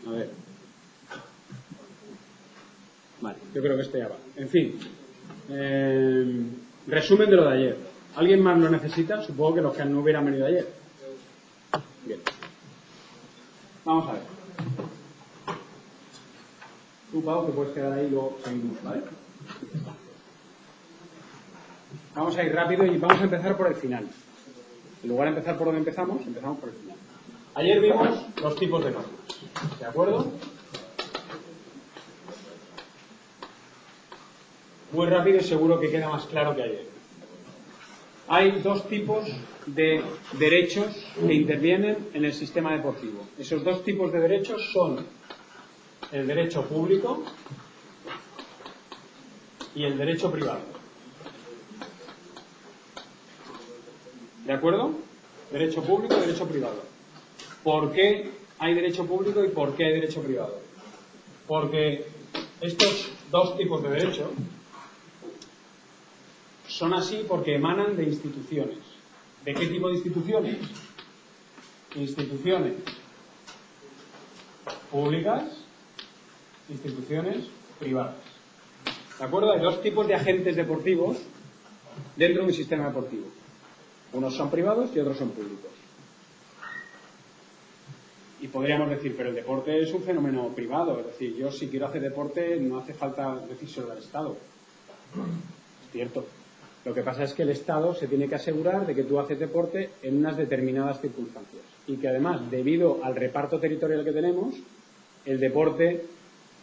A ver. Vale, yo creo que esto ya va. En fin. Resumen de lo de ayer. ¿Alguien más lo necesita? Supongo que los que no hubieran venido ayer. Bien. Vamos a ver. Tú, Pau, que puedes quedar ahí y luego seguimos, ¿vale? Vamos a ir rápido y vamos a empezar por el final. En lugar de empezar por donde empezamos por el final. Ayer vimos los tipos de normas. ¿De acuerdo? Muy rápido y seguro que queda más claro que ayer. Hay dos tipos de derechos que intervienen en el sistema deportivo. Esos dos tipos de derechos son el derecho público y el derecho privado. ¿De acuerdo? Derecho público y derecho privado. ¿Por qué hay derecho público y por qué hay derecho privado? Porque estos dos tipos de derecho son así porque emanan de instituciones. ¿De qué tipo de instituciones? Instituciones públicas, instituciones privadas. ¿De acuerdo? Hay dos tipos de agentes deportivos dentro de un sistema deportivo. Unos son privados y otros son públicos. Y podríamos decir, pero el deporte es un fenómeno privado. Es decir, yo si quiero hacer deporte no hace falta decírselo al Estado. Es cierto. Lo que pasa es que el Estado se tiene que asegurar de que tú haces deporte en unas determinadas circunstancias. Y que además, debido al reparto territorial que tenemos, el deporte,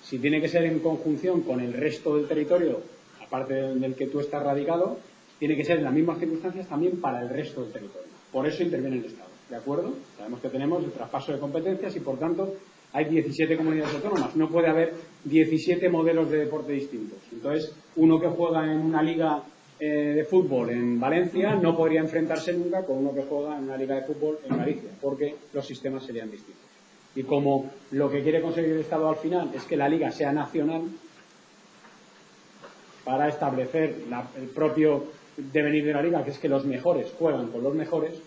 si tiene que ser en conjunción con el resto del territorio, aparte del que tú estás radicado, tiene que ser en las mismas circunstancias también para el resto del territorio. Por eso interviene el Estado. ¿De acuerdo? Sabemos que tenemos el traspaso de competencias y, por tanto, hay 17 comunidades autónomas. No puede haber 17 modelos de deporte distintos. Entonces, uno que juega en una liga de fútbol en Valencia no podría enfrentarse nunca con uno que juega en una liga de fútbol en Galicia, porque los sistemas serían distintos. Y como lo que quiere conseguir el Estado al final es que la liga sea nacional, para establecer el propio devenir de la liga, que es que los mejores juegan con los mejores,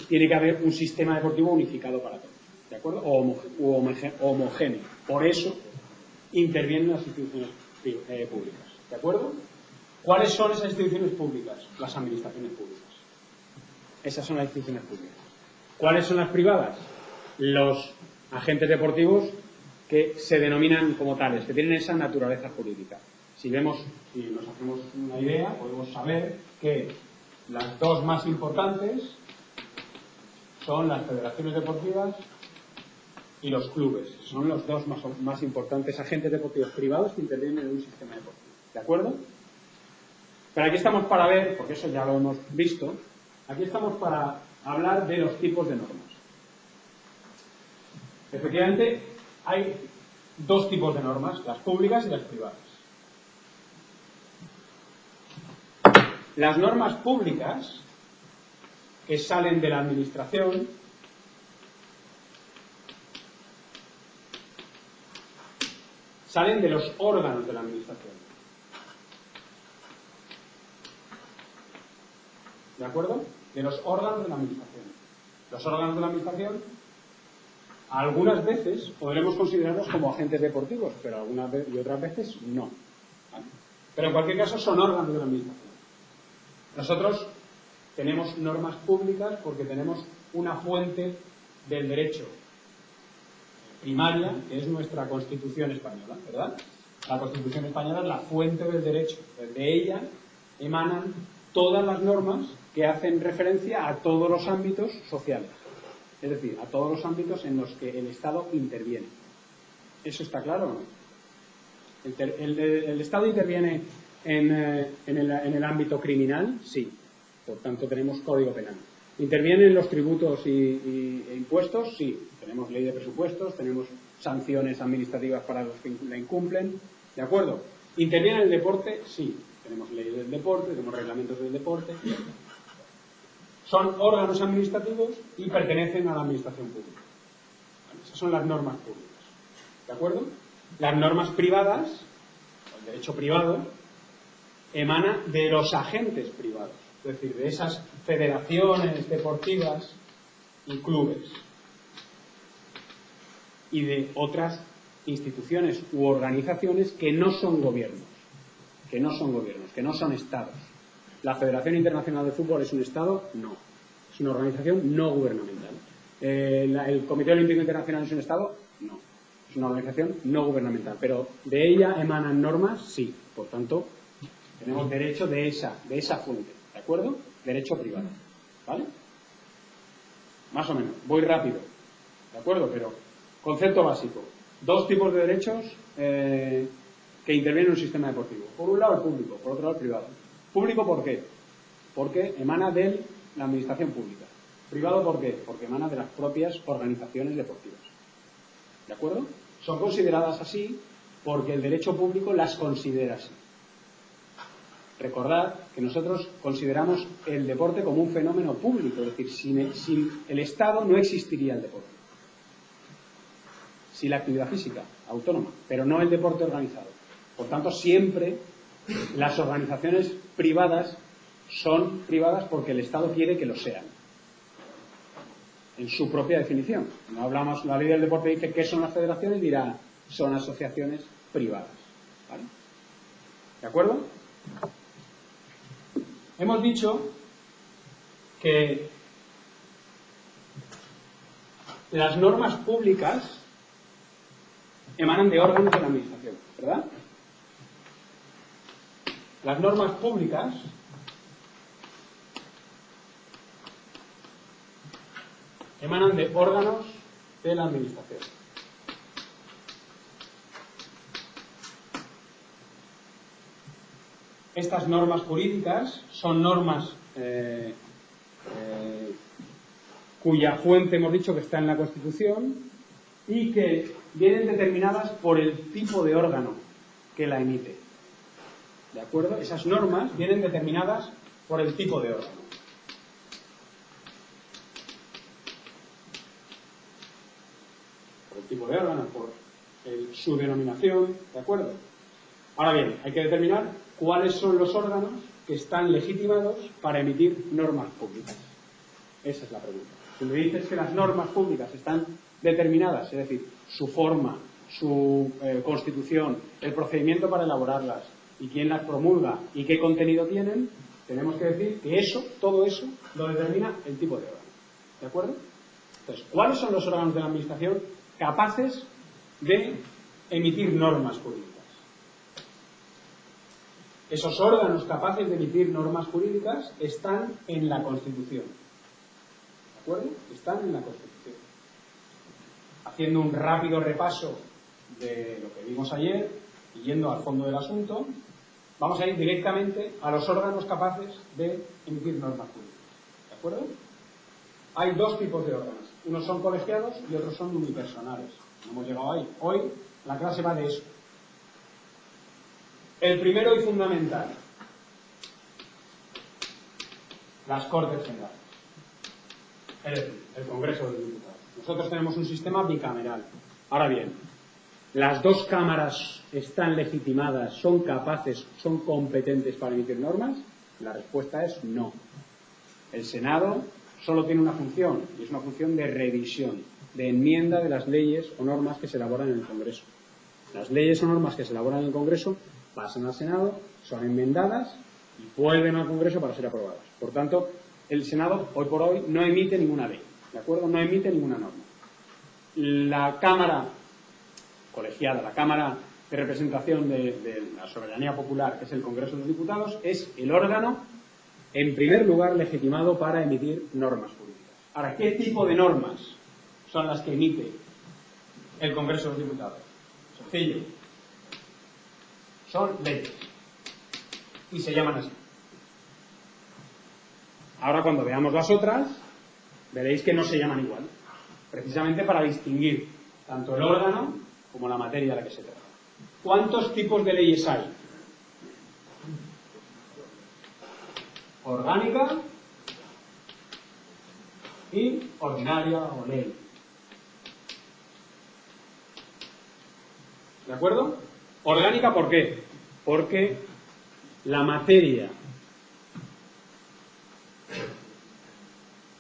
tiene que haber un sistema deportivo unificado para todos, ¿de acuerdo? O homogéneo. Por eso intervienen las instituciones públicas, ¿de acuerdo? ¿Cuáles son esas instituciones públicas? Las administraciones públicas. Esas son las instituciones públicas. ¿Cuáles son las privadas? Los agentes deportivos que se denominan como tales, que tienen esa naturaleza jurídica. Si nos hacemos una idea, podemos saber que las dos más importantes son las federaciones deportivas y los clubes. Son los dos más importantes agentes deportivos privados que intervienen en un sistema deportivo. ¿De acuerdo? Pero aquí estamos para ver, porque eso ya lo hemos visto, aquí estamos para hablar de los tipos de normas. Efectivamente, hay dos tipos de normas, las públicas y las privadas. Las normas públicas, que salen de la administración, salen de los órganos de la administración. ¿De acuerdo? De los órganos de la administración. Los órganos de la administración, algunas veces podremos considerarlos como agentes deportivos, pero algunas veces y otras veces no. ¿Vale? Pero en cualquier caso son órganos de la administración. Nosotros tenemos normas públicas porque tenemos una fuente del derecho primaria, que es nuestra Constitución española, ¿verdad? La Constitución española es la fuente del derecho. De ella emanan todas las normas que hacen referencia a todos los ámbitos sociales. Es decir, a todos los ámbitos en los que el Estado interviene. ¿Eso está claro o no? ¿El Estado interviene en el ámbito criminal? Sí. Por tanto, tenemos Código Penal. ¿Intervienen los tributos e impuestos? Sí. Tenemos ley de presupuestos, tenemos sanciones administrativas para los que la incumplen. ¿De acuerdo? ¿Interviene en el deporte? Sí. Tenemos ley del deporte, tenemos reglamentos del deporte. Son órganos administrativos y pertenecen a la administración pública. Esas son las normas públicas. ¿De acuerdo? Las normas privadas, el derecho privado, emana de los agentes privados. Es decir, de esas federaciones deportivas y clubes. y de otras instituciones u organizaciones que no son gobiernos, que no son estados. ¿La Federación Internacional de Fútbol es un estado? No. Es una organización no gubernamental. ¿El Comité Olímpico Internacional es un estado? No. Es una organización no gubernamental. Pero ¿de ella emanan normas? Sí. Por tanto, tenemos derecho de esa fuente. ¿De acuerdo? Derecho privado. ¿Vale? Más o menos. Voy rápido. ¿De acuerdo? Pero concepto básico. Dos tipos de derechos que intervienen en un sistema deportivo. Por un lado el público, por otro lado el privado. ¿Público por qué? Porque emana de la administración pública. ¿Privado por qué? Porque emana de las propias organizaciones deportivas. ¿De acuerdo? Son consideradas así porque el derecho público las considera así. Recordad que nosotros consideramos el deporte como un fenómeno público, es decir, sin el Estado no existiría el deporte. Sí la actividad física, autónoma, pero no el deporte organizado. Por tanto, siempre las organizaciones privadas son privadas porque el Estado quiere que lo sean. En su propia definición. No hablamos, la ley del deporte dice qué son las federaciones, dirá, son asociaciones privadas. ¿Vale? ¿De acuerdo? Hemos dicho que las normas públicas emanan de órganos de la administración, ¿verdad? Las normas públicas emanan de órganos de la administración. Estas normas jurídicas son normas cuya fuente hemos dicho que está en la Constitución y que vienen determinadas por el tipo de órgano que la emite. ¿De acuerdo? Esas normas vienen determinadas por el tipo de órgano. Por el tipo de órgano, por su denominación, ¿de acuerdo? Ahora bien, hay que determinar cuáles son los órganos que están legitimados para emitir normas públicas. Esa es la pregunta. Si me dices que las normas públicas están determinadas, es decir, su forma, su constitución, el procedimiento para elaborarlas y quién las promulga y qué contenido tienen, tenemos que decir que todo eso lo determina el tipo de órgano. ¿De acuerdo? Entonces, ¿cuáles son los órganos de la administración capaces de emitir normas jurídicas? Esos órganos capaces de emitir normas jurídicas están en la Constitución. ¿De acuerdo? Están en la Constitución. Haciendo un rápido repaso de lo que vimos ayer y yendo al fondo del asunto, vamos a ir directamente a los órganos capaces de emitir normas jurídicas. ¿De acuerdo? Hay dos tipos de órganos. Unos son colegiados y otros son unipersonales. No hemos llegado ahí. Hoy la clase va de eso. El primero y fundamental, las Cortes Generales, es decir, el Congreso de los Diputados. Nosotros tenemos un sistema bicameral. Ahora bien, ¿las dos cámaras están legitimadas, son capaces, son competentes para emitir normas? La respuesta es no. El Senado solo tiene una función, y es una función de revisión, de enmienda de las leyes o normas que se elaboran en el Congreso. Las leyes o normas que se elaboran en el Congreso pasan al Senado, son enmendadas y vuelven al Congreso para ser aprobadas. Por tanto, el Senado, hoy por hoy, no emite ninguna ley, ¿de acuerdo? No emite ninguna norma. La Cámara colegiada, la Cámara de Representación de la Soberanía Popular, que es el Congreso de los Diputados, es el órgano, en primer lugar, legitimado para emitir normas jurídicas. Ahora, ¿qué tipo de normas son las que emite el Congreso de los Diputados? Sencillo. Son leyes. Y se llaman así. Ahora, cuando veamos las otras, veréis que no se llaman igual. Precisamente para distinguir tanto el órgano como la materia de la que se trata. ¿Cuántos tipos de leyes hay? Orgánica y ordinaria o ley. ¿De acuerdo? Orgánica, ¿por qué? Porque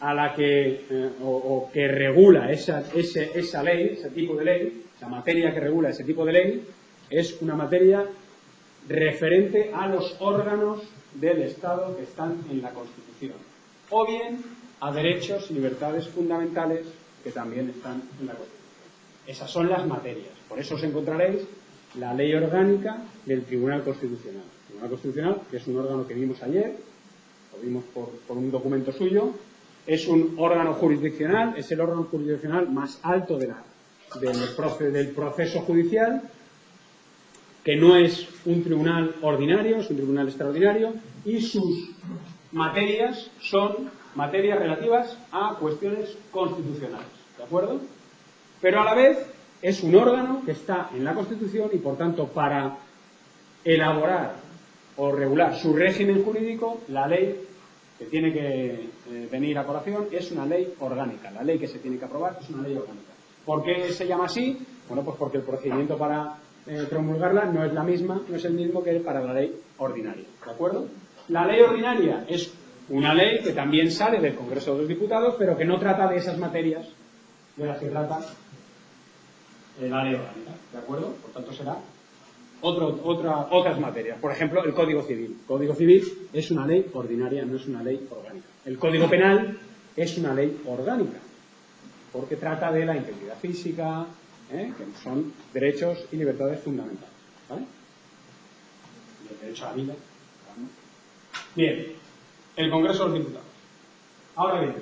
a la que o que regula esa ley, ese tipo de ley, la materia que regula ese tipo de ley, es una materia referente a los órganos del Estado que están en la Constitución, o bien a derechos y libertades fundamentales que también están en la Constitución. Esas son las materias. Por eso os encontraréis la ley orgánica del Tribunal Constitucional. El Tribunal Constitucional, que es un órgano que vimos ayer, lo vimos por un documento suyo, es un órgano jurisdiccional, es el órgano jurisdiccional más alto del proceso judicial, que no es un tribunal ordinario, es un tribunal extraordinario, y sus materias son materias relativas a cuestiones constitucionales, ¿de acuerdo? Pero a la vez es un órgano que está en la Constitución y, por tanto, para elaborar o regular su régimen jurídico, la ley que tiene que venir a colación es una ley orgánica. La ley que se tiene que aprobar es una ley orgánica. ¿Por qué se llama así? Bueno, pues porque el procedimiento para promulgarla no es la misma, no es el mismo que para la ley ordinaria, ¿de acuerdo? La ley ordinaria es una ley que también sale del Congreso de los Diputados, pero que no trata de esas materias de las que trata la ley orgánica, ¿de acuerdo? Por tanto, será otras materias. Por ejemplo, el Código Civil. El Código Civil es una ley ordinaria, no es una ley orgánica. El Código Penal es una ley orgánica, porque trata de la integridad física, que son derechos y libertades fundamentales, ¿vale? El derecho a la vida. ¿Vale? Bien, el Congreso de los Diputados. Ahora bien,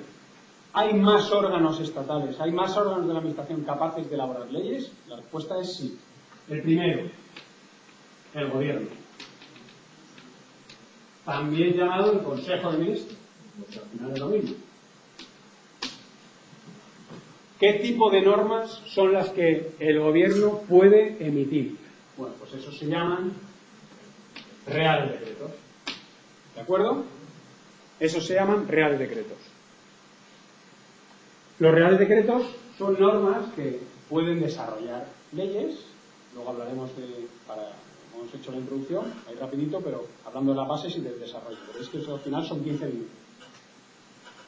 ¿hay más órganos estatales, hay más órganos de la Administración capaces de elaborar leyes? La respuesta es sí. El primero, el Gobierno. También llamado el Consejo de Ministros, porque al final es lo mismo. ¿Qué tipo de normas son las que el Gobierno puede emitir? Bueno, pues eso se llaman reales decretos. ¿De acuerdo? Eso se llaman reales decretos. Los reales decretos son normas que pueden desarrollar leyes. Luego hablaremos hemos hecho la introducción, ahí rapidito, pero hablando de las bases y del desarrollo. Veréis que eso al final son 15 minutos.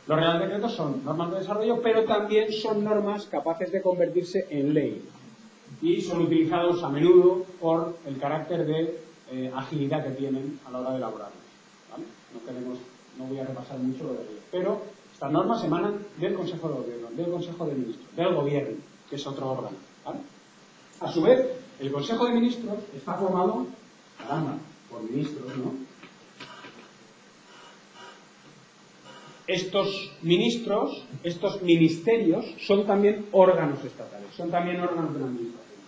Los reales decretos son normas de desarrollo, pero también son normas capaces de convertirse en ley. Y son utilizados a menudo por el carácter de agilidad que tienen a la hora de elaborarlos, ¿vale? No voy a repasar mucho lo de ello. Pero estas normas emanan del Consejo de Gobierno, del Consejo de Ministros, del Gobierno, que es otro órgano, ¿vale? A su vez, el Consejo de Ministros está formado, caramba, por ministros, ¿no? Estos ministros, estos ministerios, son también órganos estatales, son también órganos de la Administración.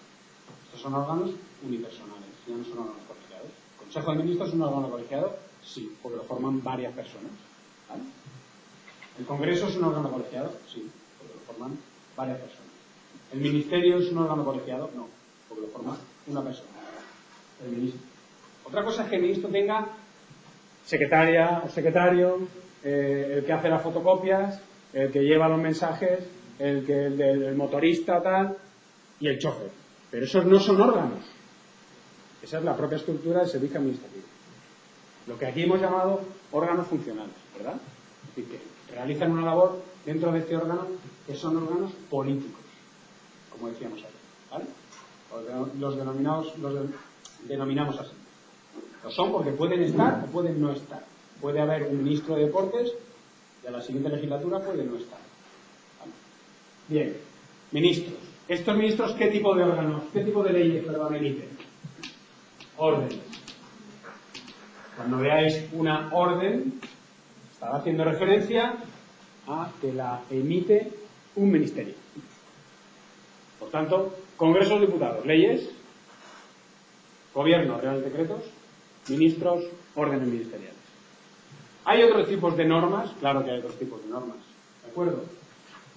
Estos son órganos unipersonales, ya no son órganos colegiados. ¿El Consejo de Ministros es un órgano colegiado? Sí, porque lo forman varias personas, ¿vale? ¿El Congreso es un órgano colegiado? Sí, porque lo forman varias personas. ¿El Ministerio es un órgano colegiado? No, porque lo forma una persona, el ministro. Otra cosa es que el ministro tenga secretaria o secretario, el que hace las fotocopias, el que lleva los mensajes, el motorista, tal, y el chofer. Pero esos no son órganos. Esa es la propia estructura del servicio administrativo. Lo que aquí hemos llamado órganos funcionales, ¿verdad? Es decir, que realizan una labor dentro de este órgano que son órganos políticos, como decíamos ahí, ¿vale? Los denominamos así. Lo son porque pueden estar o pueden no estar. Puede haber un ministro de Deportes y a la siguiente legislatura puede no estar, ¿vale? Bien, ministros. ¿Estos ministros qué tipo de órganos, qué tipo de leyes emiten? Órdenes. Cuando veáis una orden, estará haciendo referencia a que la emite un ministerio. Por tanto, Congreso de los Diputados, leyes, Gobierno, reales decretos, ministros, órdenes ministeriales. ¿Hay otros tipos de normas? Claro que hay otros tipos de normas, ¿de acuerdo?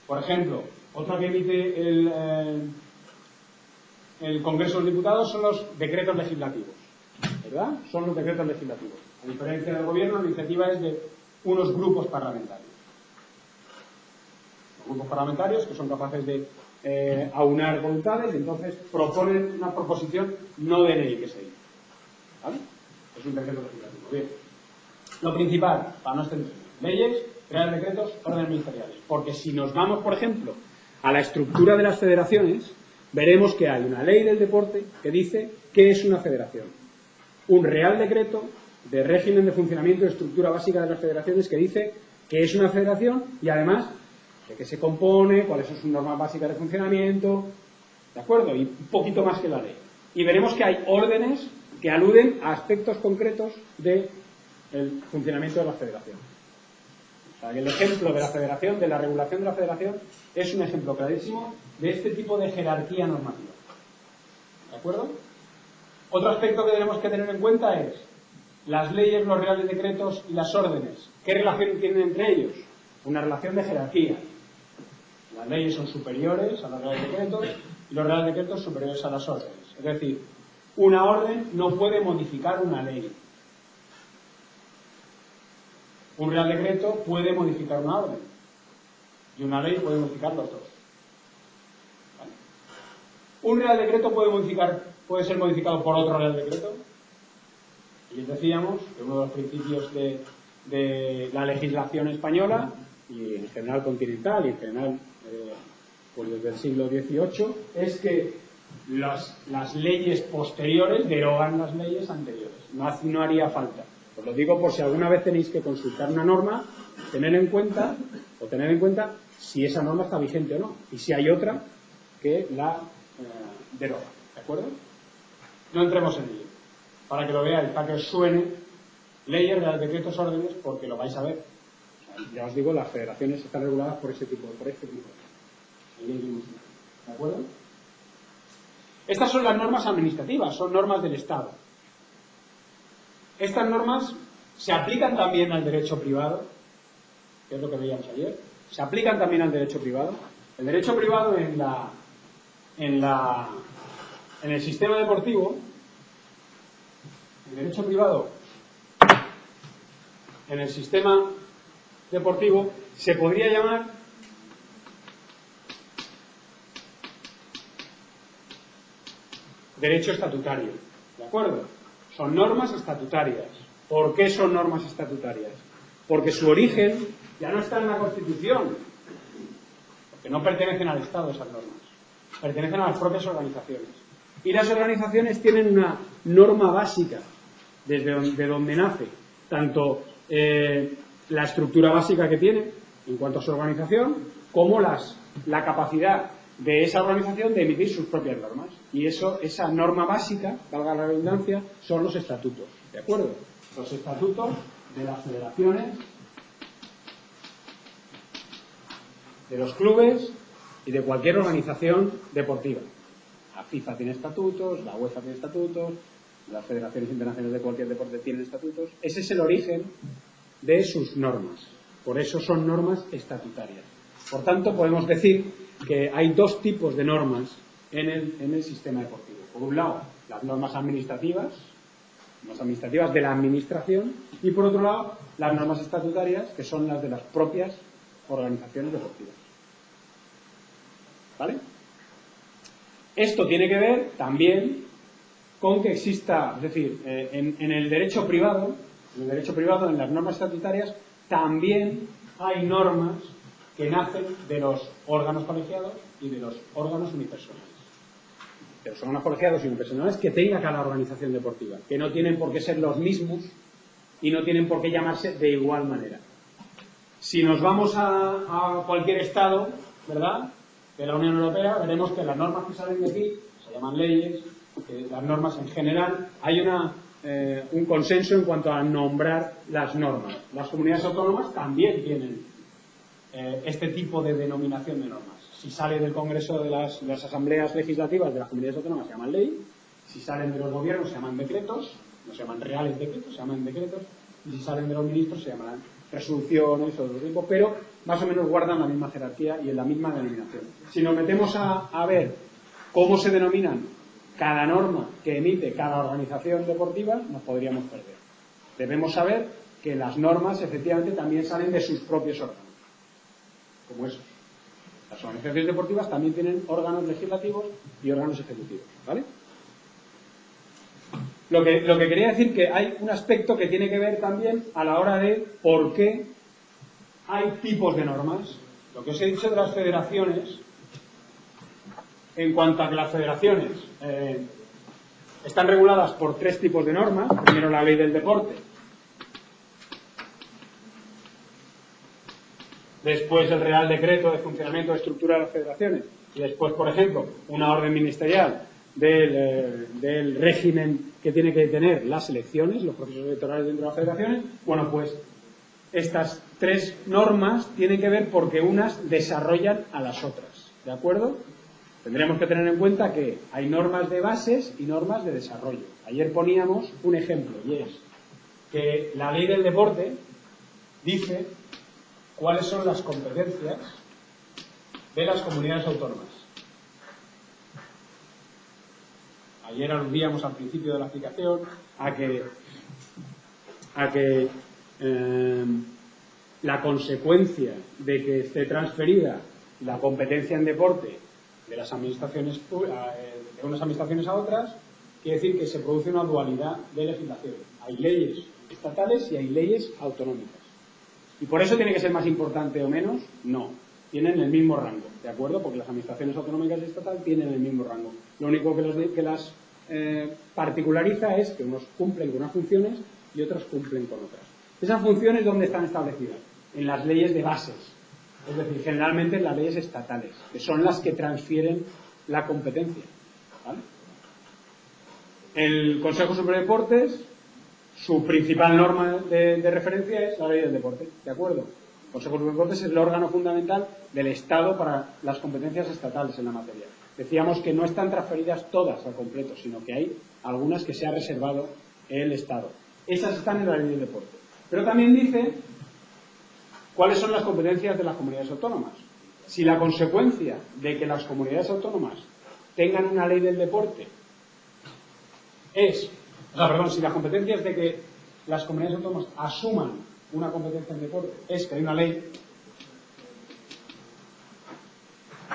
Por ejemplo, otra que emite el Congreso de los Diputados son los decretos legislativos, ¿verdad? Son los decretos legislativos. A diferencia del Gobierno, la iniciativa es de unos grupos parlamentarios. Los grupos parlamentarios que son capaces de aunar voluntades y entonces proponen una proposición no de ley que se dice, ¿vale? Es un decreto legislativo. Bien. Lo principal, para no extendernos, leyes, Reales Decretos, órdenes ministeriales. Porque si nos vamos, por ejemplo, a la estructura de las federaciones, veremos que hay una ley del deporte que dice qué es una federación. Un Real Decreto de régimen de funcionamiento y estructura básica de las federaciones que dice qué es una federación y además de qué se compone, cuáles son sus normas básicas de funcionamiento, ¿de acuerdo? Y un poquito más que la ley. Y veremos que hay órdenes que aluden a aspectos concretos del funcionamiento de la federación. O sea, que el ejemplo de la federación, de la regulación de la federación, es un ejemplo clarísimo de este tipo de jerarquía normativa. ¿De acuerdo? Otro aspecto que tenemos que tener en cuenta es las leyes, los reales decretos y las órdenes. ¿Qué relación tienen entre ellos? Una relación de jerarquía. Las leyes son superiores a los reales decretos y los reales decretos superiores a las órdenes. Es decir, una orden no puede modificar una ley. Un real decreto puede modificar una orden y una ley puede modificar los dos. ¿Vale? Un real decreto puede ser modificado por otro real decreto. Y decíamos que uno de los principios de la legislación española y en general continental y en general pues desde el siglo XVIII es que las leyes posteriores derogan las leyes anteriores. No haría falta. Os lo digo por si alguna vez tenéis que consultar una norma, tener en cuenta si esa norma está vigente o no y si hay otra que la deroga. ¿De acuerdo? No entremos en ello. Para que lo veáis, para que os suene leyes, reales decretos, órdenes, porque lo vais a ver. Ya os digo, las federaciones están reguladas por este tipo. ¿De acuerdo? Estas son las normas administrativas, son normas del Estado. Estas normas se aplican también al derecho privado, que es lo que veíamos ayer. Se aplican también al derecho privado. El derecho privado en el sistema deportivo, el derecho privado en el sistema deportivo se podría llamar derecho estatutario. ¿De acuerdo? Son normas estatutarias. ¿Por qué son normas estatutarias? Porque su origen ya no está en la Constitución, porque no pertenecen al Estado esas normas, pertenecen a las propias organizaciones. Y las organizaciones tienen una norma básica de donde nace tanto la estructura básica que tiene en cuanto a su organización, como la capacidad de esa organización de emitir sus propias normas. Y esa norma básica, valga la redundancia, son los estatutos. ¿De acuerdo? Los estatutos de las federaciones, de los clubes y de cualquier organización deportiva. La FIFA tiene estatutos, la UEFA tiene estatutos, las federaciones internacionales de cualquier deporte tienen estatutos. Ese es el origen de sus normas. Por eso son normas estatutarias. Por tanto, podemos decir que hay dos tipos de normas en el sistema deportivo. Por un lado, las normas administrativas de la administración, y por otro lado, las normas estatutarias, que son las de las propias organizaciones deportivas. ¿Vale? Esto tiene que ver también con que exista, es decir, en el derecho privado, en las normas estatutarias, también hay normas que nacen de los órganos colegiados y de los órganos unipersonales. De los órganos colegiados y unipersonales que tenga cada organización deportiva, que no tienen por qué ser los mismos y no tienen por qué llamarse de igual manera. Si nos vamos a cualquier estado, ¿verdad?, de la Unión Europea, veremos que las normas que salen de aquí se llaman leyes, que las normas en general, hay un consenso en cuanto a nombrar las normas. Las comunidades autónomas también tienen este tipo de denominación de normas. Si sale del Congreso de las asambleas legislativas de las comunidades autónomas se llaman ley, si salen de los gobiernos se llaman decretos, no se llaman reales decretos, se llaman decretos, y si salen de los ministros se llaman resoluciones o de otro tipo, pero más o menos guardan la misma jerarquía y en la misma denominación. Si nos metemos a ver cómo se denominan cada norma que emite cada organización deportiva, nos podríamos perder. Debemos saber que las normas efectivamente también salen de sus propios órganos, como esos. Las organizaciones deportivas también tienen órganos legislativos y órganos ejecutivos, ¿vale? Lo que quería decir que hay un aspecto que tiene que ver también a la hora de por qué hay tipos de normas. Lo que os he dicho de las federaciones, en cuanto a que las federaciones están reguladas por 3 tipos de normas. Primero, la ley del deporte. Después, el Real Decreto de Funcionamiento y Estructura de las Federaciones. Y después, por ejemplo, una orden ministerial del régimen que tiene que tener las elecciones, los procesos electorales dentro de las federaciones. Bueno, pues estas 3 normas tienen que ver porque unas desarrollan a las otras. ¿De acuerdo? Tendremos que tener en cuenta que hay normas de bases y normas de desarrollo. Ayer poníamos un ejemplo, y es que la ley del deporte dice cuáles son las competencias de las comunidades autónomas. Ayer aludíamos al principio de la aplicación a que la consecuencia de que esté transferida la competencia en deporte de las administraciones de unas administraciones a otras quiere decir que se produce una dualidad de legislación. Hay leyes estatales y hay leyes autonómicas. ¿Y por eso tiene que ser más importante o menos? No. Tienen el mismo rango, ¿de acuerdo? Porque las administraciones autonómicas y estatales tienen el mismo rango. Lo único que las particulariza es que unos cumplen con unas funciones y otros cumplen con otras. ¿Esas funciones dónde están establecidas? En las leyes de bases. Es decir, generalmente en las leyes estatales, que son las que transfieren la competencia. ¿Vale? El Consejo Superior de Deportes, su principal norma de referencia es la ley del deporte, ¿de acuerdo? El Consejo Superior de Deportes es el órgano fundamental del Estado para las competencias estatales en la materia. Decíamos que no están transferidas todas al completo, sino que hay algunas que se ha reservado el Estado. Esas están en la ley del deporte. Pero también dice cuáles son las competencias de las comunidades autónomas. Si la consecuencia de que las comunidades autónomas tengan una ley del deporte si las competencias de que las comunidades autónomas asuman una competencia en deporte es que hay una ley,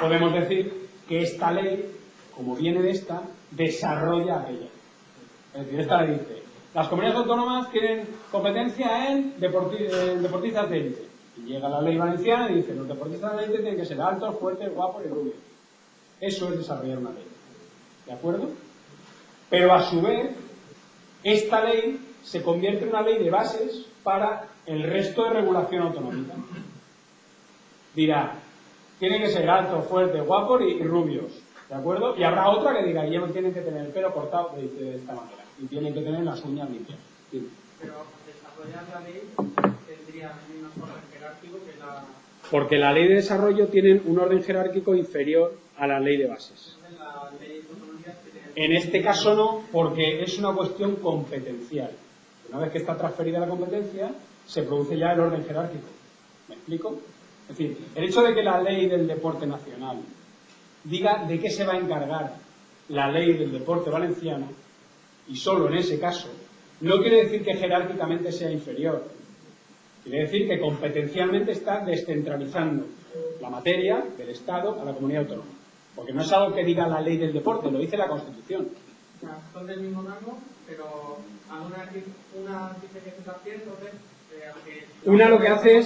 podemos decir que esta ley, como viene de esta, desarrolla aquella. Es decir, esta ley dice, las comunidades autónomas tienen competencia en deportistas de élite. Y llega la ley valenciana y dice, los deportistas de élite tienen que ser altos, fuertes, guapos y rubios. Eso es desarrollar una ley. ¿De acuerdo? Pero a su vez, esta ley se convierte en una ley de bases para el resto de regulación autonómica. Dirá, tienen que ser altos, fuertes, guapos y rubios. ¿De acuerdo? Y habrá otra que diga, ellos tienen que tener el pelo cortado de esta manera. Y tienen que tener las uñas limpias. Sí. Pero desarrollar la ley tendría menos orden jerárquico que la... Porque la ley de desarrollo tiene un orden jerárquico inferior a la ley de bases. La ley de autonomía en este caso no, porque es una cuestión competencial. Una vez que está transferida la competencia, se produce ya el orden jerárquico. ¿Me explico? Es decir, el hecho de que la ley del deporte nacional diga de qué se va a encargar la ley del deporte valenciano, y solo en ese caso, no quiere decir que jerárquicamente sea inferior. Quiere decir que competencialmente está descentralizando la materia del Estado a la comunidad autónoma. Porque no es algo que diga la ley del deporte, lo dice la Constitución. O sea, son del mismo rango, pero una dice que se adquiere, entonces... Una lo que hace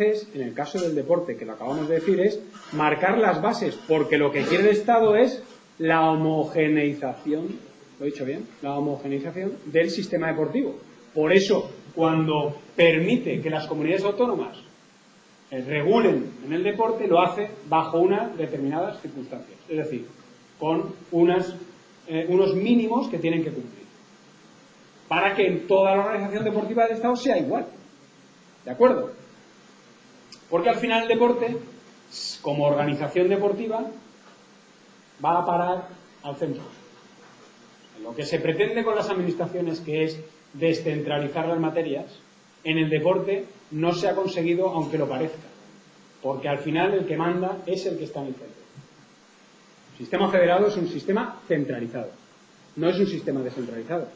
es, en el caso del deporte, que lo acabamos de decir, es marcar las bases, porque lo que quiere el Estado es la homogeneización, ¿lo he dicho bien? La homogeneización del sistema deportivo. Por eso, cuando permite que las comunidades autónomas regulen en el deporte, lo hace bajo unas determinadas circunstancias, es decir, con unos mínimos que tienen que cumplir, para que en toda la organización deportiva del Estado sea igual. ¿De acuerdo? Porque al final el deporte, como organización deportiva, va a parar al centro. Lo que se pretende con las administraciones, que es descentralizar las materias, en el deporte no se ha conseguido, aunque lo parezca. Porque al final el que manda es el que está en el centro. El sistema federado es un sistema centralizado. No es un sistema descentralizado.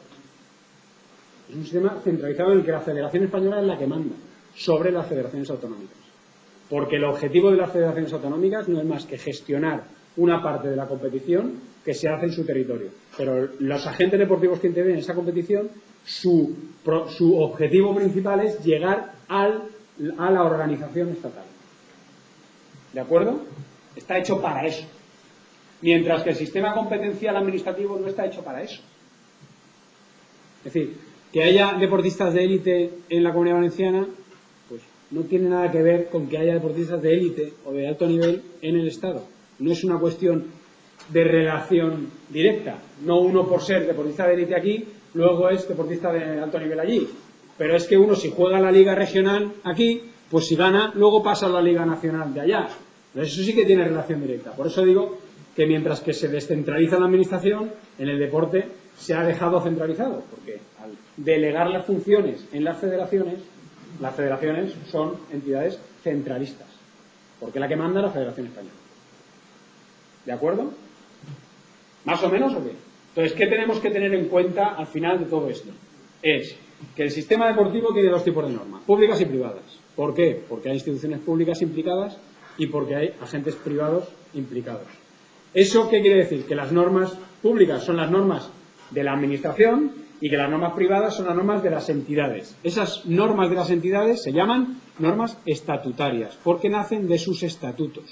Es un sistema centralizado en el que la Federación Española es la que manda sobre las federaciones autonómicas. Porque el objetivo de las federaciones autonómicas no es más que gestionar una parte de la competición que se hace en su territorio. Pero los agentes deportivos que intervienen en esa competición, su objetivo principal es llegar a a la organización estatal. ¿De acuerdo? Está hecho para eso. Mientras que el sistema competencial administrativo no está hecho para eso. Es decir, que haya deportistas de élite en la Comunidad Valenciana, pues no tiene nada que ver con que haya deportistas de élite o de alto nivel en el Estado. No es una cuestión de relación directa. No uno por ser deportista de élite aquí, luego es deportista de alto nivel allí. Pero es que uno, si juega la liga regional aquí, pues si gana, luego pasa a la liga nacional de allá. Entonces eso sí que tiene relación directa. Por eso digo que mientras que se descentraliza la administración, en el deporte se ha dejado centralizado, porque al delegar las funciones en las federaciones son entidades centralistas, porque la que manda es la Federación Española. ¿De acuerdo? ¿Más o menos o qué? Entonces, ¿qué tenemos que tener en cuenta al final de todo esto? Es que el sistema deportivo tiene dos tipos de normas, públicas y privadas. ¿Por qué? Porque hay instituciones públicas implicadas y porque hay agentes privados implicados. ¿Eso qué quiere decir? Que las normas públicas son las normas de la administración y que las normas privadas son las normas de las entidades. Esas normas de las entidades se llaman normas estatutarias, porque nacen de sus estatutos.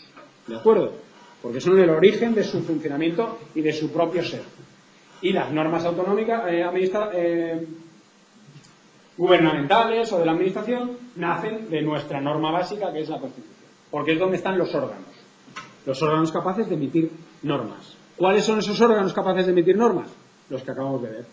¿De acuerdo? Porque son el origen de su funcionamiento y de su propio ser. Y las normas autonómicas, gubernamentales o de la administración, nacen de nuestra norma básica, que es la Constitución. Porque es donde están los órganos. Los órganos capaces de emitir normas. ¿Cuáles son esos órganos capaces de emitir normas? Los que acabamos de ver.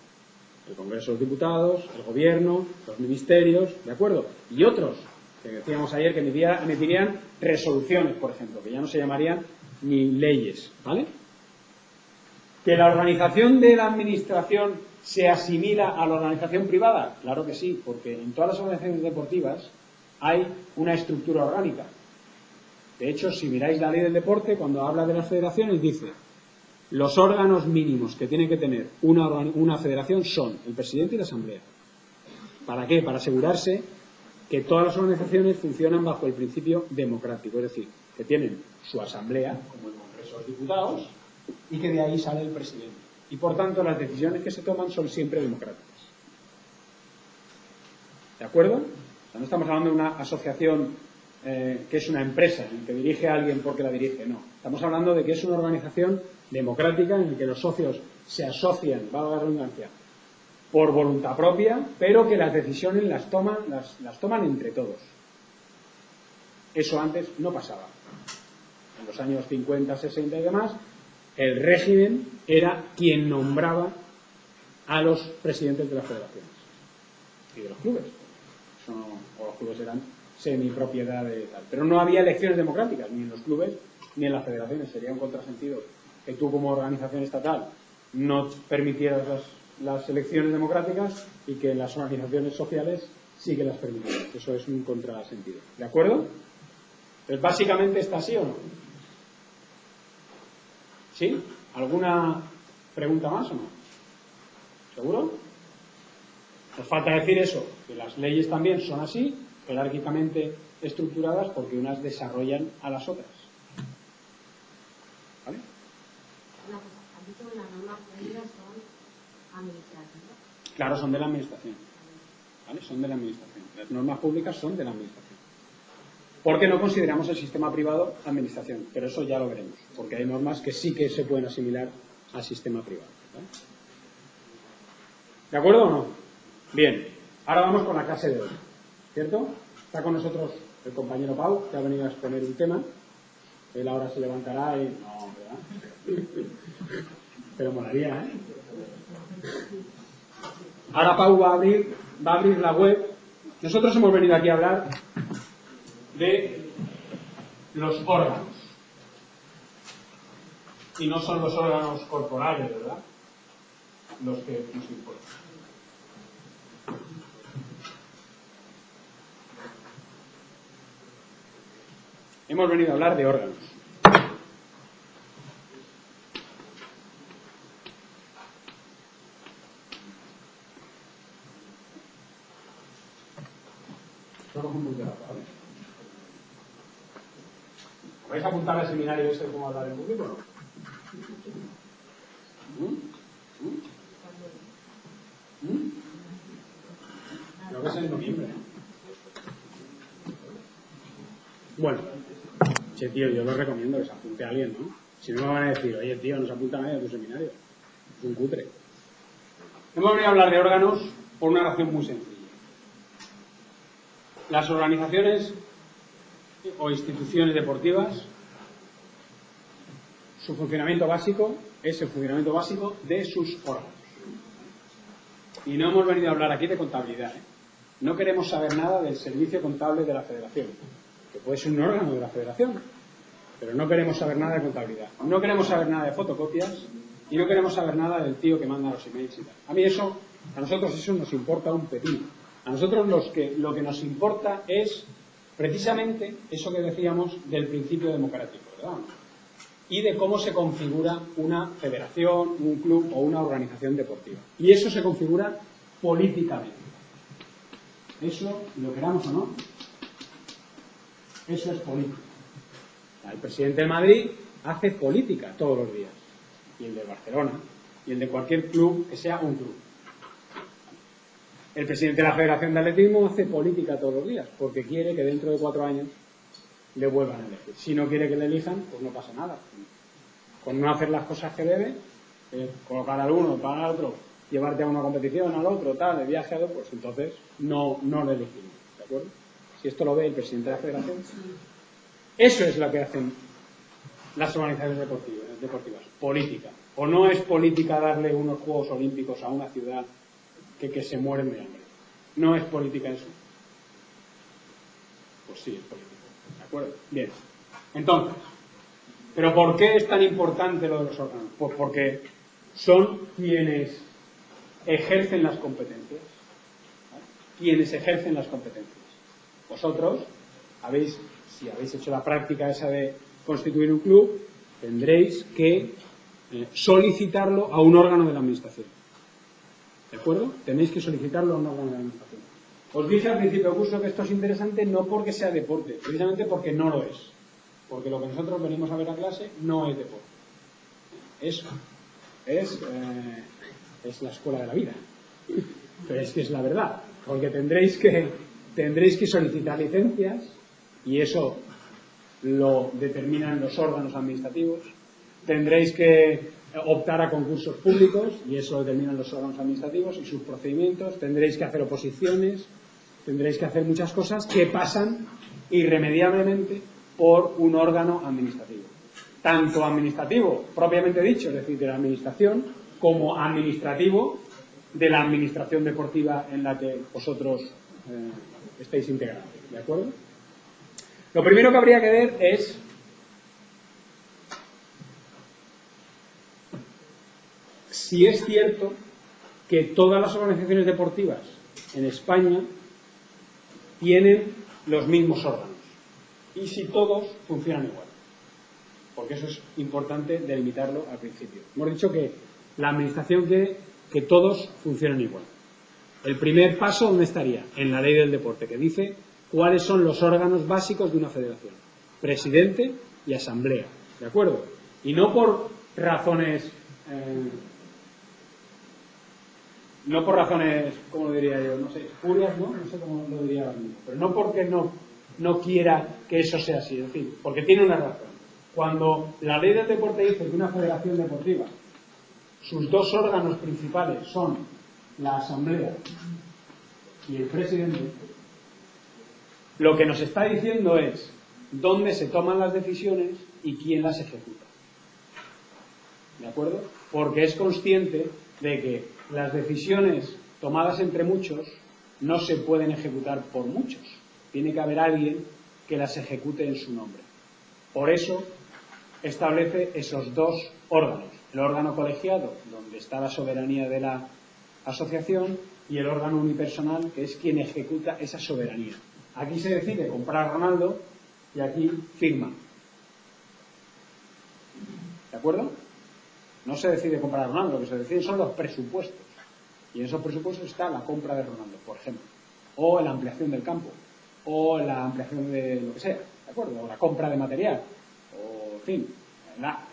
El Congreso de los Diputados, el Gobierno, los ministerios, ¿de acuerdo? Y otros, que decíamos ayer, que emitirían resoluciones, por ejemplo, que ya no se llamarían ni leyes, ¿vale? ¿Que la organización de la administración se asimila a la organización privada? Claro que sí, porque en todas las organizaciones deportivas hay una estructura orgánica. De hecho, si miráis la ley del deporte, cuando habla de las federaciones, dice: los órganos mínimos que tiene que tener una federación son el presidente y la asamblea. ¿Para qué? Para asegurarse que todas las organizaciones funcionan bajo el principio democrático, es decir, que tienen su asamblea, como el Congreso de los Diputados, y que de ahí sale el presidente. Y por tanto, las decisiones que se toman son siempre democráticas. ¿De acuerdo? O sea, no estamos hablando de una asociación que es una empresa, en la que dirige a alguien porque la dirige, no. Estamos hablando de que es una organización democrática en la que los socios se asocian, valga la redundancia, por voluntad propia, pero que las decisiones las toman entre todos. Eso antes no pasaba. En los años 50, 60 y demás, el régimen era quien nombraba a los presidentes de las federaciones y de los clubes. O los clubes eran semipropiedad de tal. Pero no había elecciones democráticas, ni en los clubes ni en las federaciones. Sería un contrasentido que tú, como organización estatal, no permitieras las elecciones democráticas y que en las organizaciones sociales sí que las permitieras. Eso es un contrasentido. ¿De acuerdo? Pues básicamente está así o no. ¿Sí? ¿Alguna pregunta más o no? ¿Seguro? Nos falta decir eso, que las leyes también son así, jerárquicamente estructuradas, porque unas desarrollan a las otras. ¿Vale? Una cosa, has dicho que las normas públicas son administrativas. Claro, son de la administración. ¿Vale? Son de la administración. Las normas públicas son de la administración. Porque no consideramos el sistema privado administración, pero eso ya lo veremos, porque hay normas que sí que se pueden asimilar al sistema privado. ¿Vale? ¿De acuerdo o no? Bien, ahora vamos con la clase de hoy, ¿cierto? Está con nosotros el compañero Pau, que ha venido a exponer un tema. Él ahora se levantará y... No, ¿verdad? Pero molaría, ¿eh? Ahora Pau va a abrir la web. Nosotros hemos venido aquí a hablar de los órganos. Y no son los órganos corporales, ¿verdad? Los que nos importan. Hemos venido a hablar de órganos. Solo un punto de la palabra. ¿Vais a apuntar al seminario ese de cómo hablar en público o no? Creo que es en noviembre, ¿no? Bueno, che, tío, yo lo recomiendo que se apunte a alguien, ¿no? Si no me van a decir, oye, tío, no se apunta a nadie a tu seminario. Es un cutre. Hemos venido a hablar de órganos por una razón muy sencilla. Las organizaciones o instituciones deportivas, su funcionamiento básico es el funcionamiento básico de sus órganos. Y no hemos venido a hablar aquí de contabilidad, ¿eh? No queremos saber nada del servicio contable de la federación, que puede ser un órgano de la federación, pero no queremos saber nada de contabilidad. No queremos saber nada de fotocopias y no queremos saber nada del tío que manda los emails y tal. A nosotros eso nos importa un pepino. A nosotros lo que nos importa es precisamente eso que decíamos del principio democrático, ¿verdad? Y de cómo se configura una federación, un club o una organización deportiva. Y eso se configura políticamente. Eso, lo queramos o no, eso es política. El presidente de Madrid hace política todos los días. Y el de Barcelona, y el de cualquier club que sea un club. El presidente de la Federación de Atletismo hace política todos los días, porque quiere que dentro de 4 años le vuelvan a elegir. Si no quiere que le elijan, pues no pasa nada. Con no hacer las cosas que debe, colocar al uno, pagar al otro, llevarte a una competición, al otro, tal, de viaje a otro, pues entonces no le elegimos, ¿de acuerdo? Si esto lo ve el presidente de la Federación, eso es lo que hacen las organizaciones deportivas, política. O no es política darle unos Juegos Olímpicos a una ciudad que se mueren de hambre. No es política eso. Pues sí, es política. ¿De acuerdo? Bien. Entonces, ¿pero por qué es tan importante lo de los órganos? Pues porque son quienes ejercen las competencias. ¿Vale? Quienes ejercen las competencias. Vosotros, si habéis hecho la práctica esa de constituir un club, tendréis que solicitarlo a un órgano de la administración. ¿De acuerdo? Tenéis que solicitarlo a un órgano de la administración. Os dije al principio del curso que esto es interesante no porque sea deporte, precisamente porque no lo es. Porque lo que nosotros venimos a ver a clase no es deporte. Es la escuela de la vida. Pero es que es la verdad. Porque tendréis que solicitar licencias y eso lo determinan los órganos administrativos. Tendréis que optar a concursos públicos y eso lo determinan los órganos administrativos y sus procedimientos. Tendréis que hacer oposiciones, tendréis que hacer muchas cosas que pasan irremediablemente por un órgano administrativo. Tanto administrativo, propiamente dicho, es decir, de la administración, como administrativo de la administración deportiva en la que vosotros estáis integrados. ¿De acuerdo? Lo primero que habría que ver es si es cierto que todas las organizaciones deportivas en España tienen los mismos órganos y si todos funcionan igual, porque eso es importante delimitarlo al principio. Hemos dicho que la administración quiere que todos funcionen igual. El primer paso, ¿dónde estaría? En la ley del deporte, que dice cuáles son los órganos básicos de una federación: presidente y asamblea, ¿de acuerdo? Y no por razones ¿cómo lo diría yo? No sé, espurias, ¿no? No sé cómo lo diría ahora mismo. Pero no porque no quiera que eso sea así, es decir, porque tiene una razón. Cuando la ley del deporte dice que una federación deportiva, sus 2 órganos principales son la asamblea y el presidente, lo que nos está diciendo es dónde se toman las decisiones y quién las ejecuta. ¿De acuerdo? Porque es consciente de que las decisiones tomadas entre muchos no se pueden ejecutar por muchos. Tiene que haber alguien que las ejecute en su nombre. Por eso establece esos 2 órganos. El órgano colegiado, donde está la soberanía de la asociación, y el órgano unipersonal, que es quien ejecuta esa soberanía. Aquí se decide comprar a Ronaldo y aquí firma. ¿De acuerdo? No se decide comprar a Ronaldo, lo que se decide son los presupuestos. Y en esos presupuestos está la compra de Ronaldo, por ejemplo. O la ampliación del campo. O la ampliación de lo que sea. ¿De acuerdo? O la compra de material. O, en fin,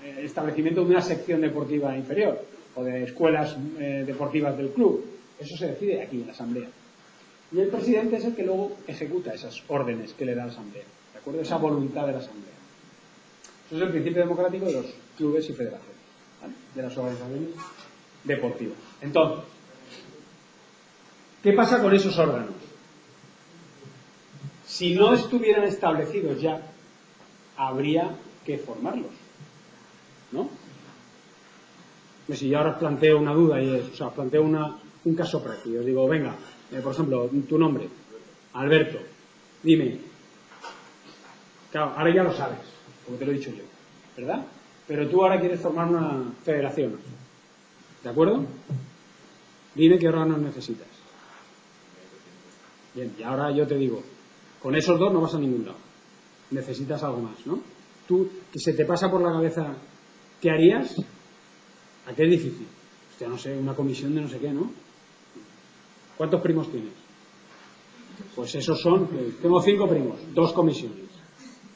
el establecimiento de una sección deportiva inferior. O de escuelas deportivas del club. Eso se decide aquí, en la asamblea. Y el presidente es el que luego ejecuta esas órdenes que le da la asamblea. ¿De acuerdo? Esa voluntad de la asamblea. Eso es el principio democrático de los clubes y federaciones, ¿vale? De las organizaciones deportivas. Entonces, ¿qué pasa con esos órganos? Si no estuvieran establecidos ya, habría que formarlos, ¿no? Pues si yo ahora os planteo una duda y os planteo un caso práctico, os digo, venga, por ejemplo, tu nombre, Alberto, dime, claro, ahora ya lo sabes, como te lo he dicho yo, ¿verdad? Pero tú ahora quieres formar una federación, ¿de acuerdo? Dime qué órganos necesitas. Bien, y ahora yo te digo, con esos dos no vas a ningún lado. Necesitas algo más, ¿no? Tú, que se te pasa por la cabeza, ¿qué harías? ¿A qué es difícil? Hostia, no sé, una comisión de no sé qué, ¿no? ¿Cuántos primos tienes? Pues esos son, tengo 5 primos, 2 comisiones.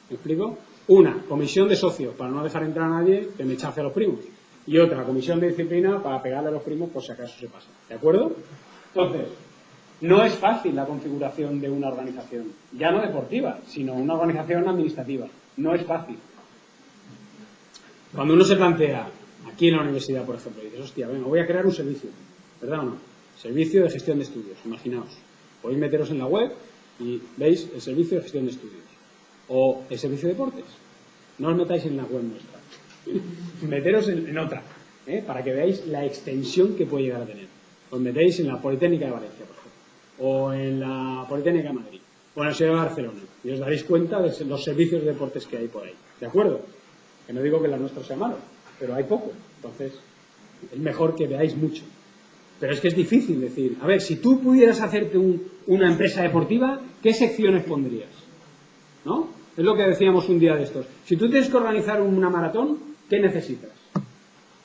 ¿Me explico? Una, comisión de socios, para no dejar entrar a nadie que me chafe a los primos. Y otra, comisión de disciplina, para pegarle a los primos por si acaso se pasa. ¿De acuerdo? Entonces, no es fácil la configuración de una organización, ya no deportiva, sino una organización administrativa. No es fácil. Cuando uno se plantea, aquí en la universidad, por ejemplo, dices, hostia, venga, voy a crear un servicio, ¿verdad o no? Servicio de gestión de estudios, imaginaos. Podéis meteros en la web y veis el servicio de gestión de estudios. O el servicio de deportes. No os metáis en la web nuestra. Meteros en otra, para que veáis la extensión que puede llegar a tener. Os metéis en la Politécnica de Valencia, por ejemplo, o en la Politécnica de Madrid, o en la Universidad de Barcelona, y os daréis cuenta de los servicios de deportes que hay por ahí. ¿De acuerdo? Que no digo que la nuestra sea malo, pero hay poco. Entonces, es mejor que veáis mucho. Pero es que es difícil decir, a ver, si tú pudieras hacerte una empresa deportiva, ¿qué secciones pondrías? ¿No? Es lo que decíamos un día de estos. Si tú tienes que organizar una maratón, ¿qué necesitas?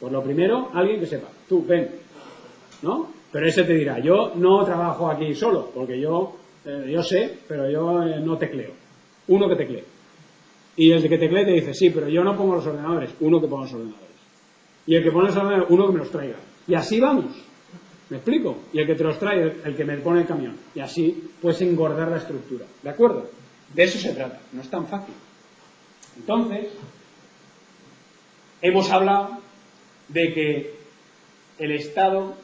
Pues lo primero, alguien que sepa. Tú, ven. ¿No? Pero ese te dirá, yo no trabajo aquí solo, porque yo sé, pero yo no tecleo. Uno que teclee. Y el que teclee te dice, sí, pero yo no pongo los ordenadores. Uno que ponga los ordenadores. Y el que pone los ordenadores, uno que me los traiga. Y así vamos. ¿Me explico? Y el que te los trae, el que me pone el camión. Y así puedes engordar la estructura. ¿De acuerdo? De eso se trata. No es tan fácil. Entonces, hemos hablado de que el Estado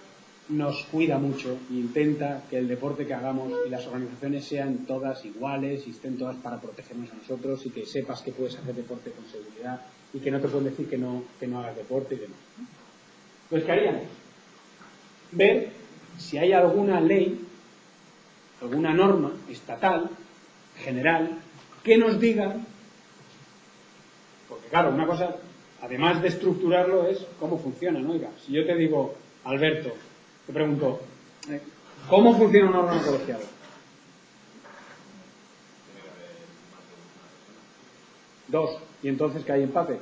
nos cuida mucho e intenta que el deporte que hagamos y las organizaciones sean todas iguales y estén todas para protegernos a nosotros y que sepas que puedes hacer deporte con seguridad y que no te pueden decir que no hagas deporte y demás. Pues, ¿qué haríamos? Ver si hay alguna ley, alguna norma estatal, general, que nos diga, porque claro, una cosa, además de estructurarlo, es cómo funciona, ¿no? Oiga, si yo te digo, Alberto, te pregunto, ¿cómo funciona un órgano colegiado? Dos, y entonces que hay empate.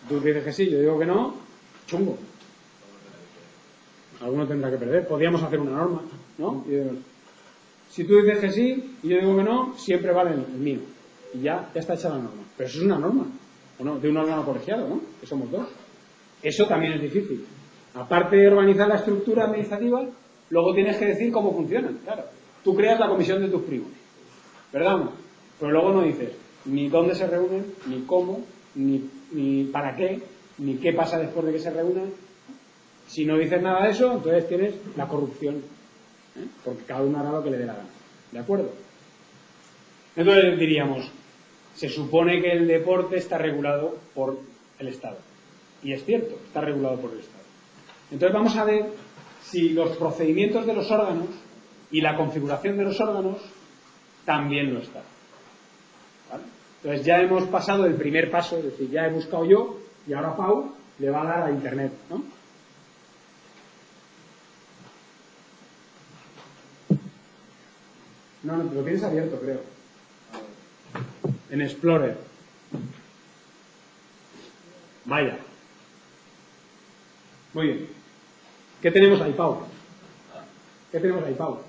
Tú dices que sí, yo digo que no, chungo. Alguno tendrá que perder. Podríamos hacer una norma, ¿no? Si tú dices que sí y yo digo que no, siempre vale el mío. Y ya está hecha la norma. Pero eso es una norma, ¿o no? De un órgano colegiado, ¿no? Que somos dos. Eso también es difícil. Aparte de organizar la estructura administrativa, luego tienes que decir cómo funcionan. Claro. Tú creas la comisión de tus primos, ¿verdad o no? Pero luego no dices ni dónde se reúnen, ni cómo, ni para qué, ni qué pasa después de que se reúnan. Si no dices nada de eso, entonces tienes la corrupción, porque cada uno hará lo que le dé la gana. ¿De acuerdo? Entonces diríamos, se supone que el deporte está regulado por el Estado. Y es cierto, está regulado por el Estado. Entonces vamos a ver si los procedimientos de los órganos y la configuración de los órganos también lo están. ¿Vale? Entonces ya hemos pasado el primer paso, es decir, ya he buscado yo y ahora Pau le va a dar a Internet, ¿no? No, lo tienes abierto, creo. En Explorer. Vaya. Muy bien. ¿Qué tenemos ahí, Pau? ¿Qué tenemos ahí, Pau?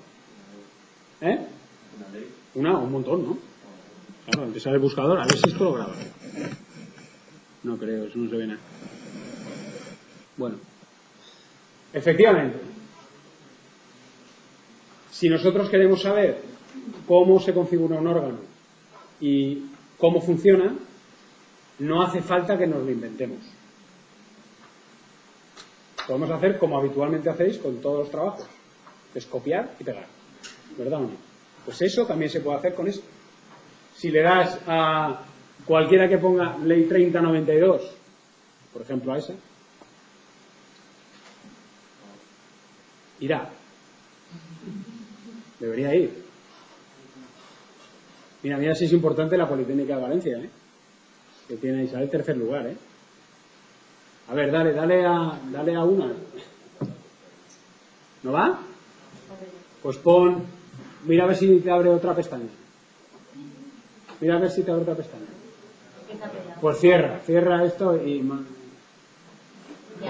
Un montón, ¿no? Claro, empezar el buscador, a ver si esto lo graba. No creo, eso no se ve nada. Bueno. Efectivamente. Si nosotros queremos saber cómo se configura un órgano y cómo funciona, no hace falta que nos lo inventemos. Podemos hacer como habitualmente hacéis con todos los trabajos, que es copiar y pegar, ¿verdad o no? Pues eso también se puede hacer con esto. Si le das a cualquiera que ponga ley 3092, por ejemplo a esa, irá. Debería ir. Mira si es importante la Politécnica de Valencia, que tiene Isabel tercer lugar, A ver, dale a una. ¿No va? Pues pon, mira a ver si te abre otra pestaña. Mira a ver si te abre otra pestaña. Pues cierra esto y...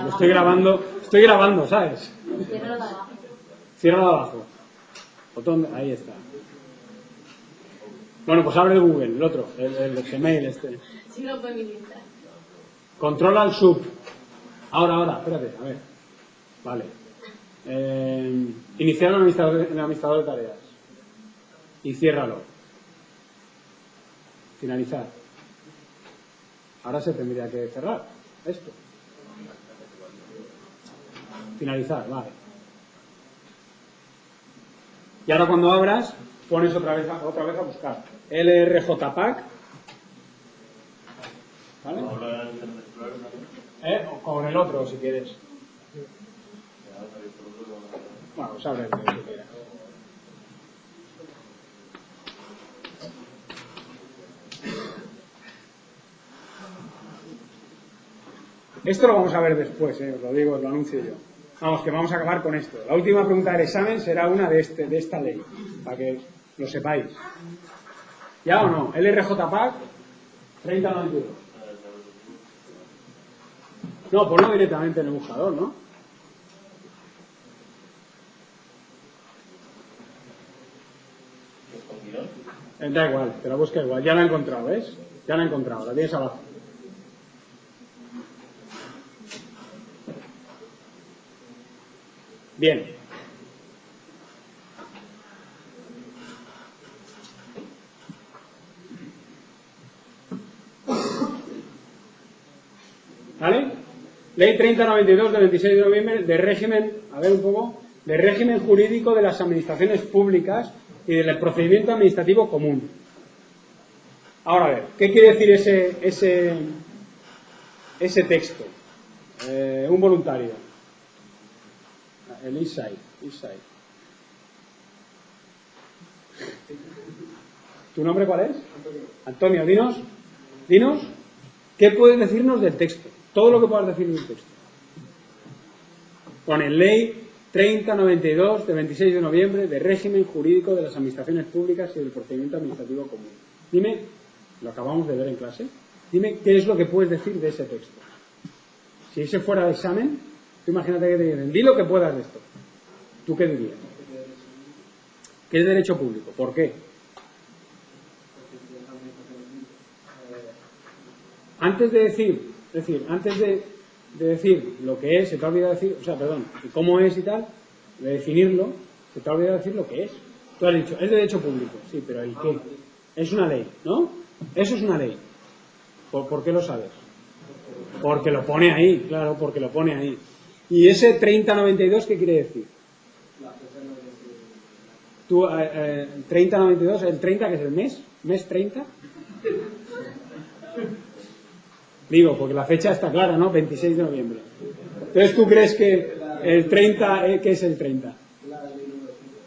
Estoy grabando, ¿sabes? Cierra de abajo. Botón, ahí está. Bueno, pues abre el Google, el otro, el Gmail este. Sí, lo feminista. Controla el sub. Ahora, espérate, a ver. Vale. Iniciar el administrador de tareas. Y ciérralo. Finalizar. Ahora se tendría que cerrar esto. Finalizar, vale. Y ahora cuando abras, pones otra vez a buscar. LRJPAC. ¿Vale? O con el otro, si quieres. Bueno, pues abre el que quieras. Esto lo vamos a ver después, os lo digo, os lo anuncio yo. Vamos, que vamos a acabar con esto. La última pregunta del examen será una de esta ley, para que lo sepáis. ¿Ya o no? LRJPAC 3092. No, ponlo directamente en el buscador, ¿no? Da igual, te la busca igual. Ya la he encontrado, ¿ves? Ya la he encontrado, la tienes abajo. Bien. ¿Vale? Ley 3092 del 26 de noviembre de régimen, a ver un poco, de régimen jurídico de las administraciones públicas y del procedimiento administrativo común. Ahora a ver, ¿qué quiere decir ese texto? Un voluntario. El inside. ¿Tu nombre cuál es? Antonio, dinos, ¿qué puedes decirnos del texto? Todo lo que puedas decir del texto. Pone ley 3092 de 26 de noviembre de régimen jurídico de las administraciones públicas y del procedimiento administrativo común. Dime, lo acabamos de ver en clase, dime qué es lo que puedes decir de ese texto. Si ese fuera de examen, tú imagínate que te dicen, di lo que puedas de esto. ¿Tú qué dirías? ¿Qué es derecho público? ¿Por qué? Antes de decir lo que es, se te ha olvidado decir, y cómo es y tal, de definirlo, se te ha olvidado decir lo que es. Tú has dicho, es derecho público, sí, pero ¿y qué? Es una ley, ¿no? Eso es una ley. ¿Por qué lo sabes? Porque lo pone ahí, claro, porque lo pone ahí. ¿Y ese 3092 qué quiere decir? Tú, 3092, el 30 que es el mes 30. Digo, porque la fecha está clara, ¿no? 26 de noviembre. Entonces, ¿tú crees que el 30, qué es el 30?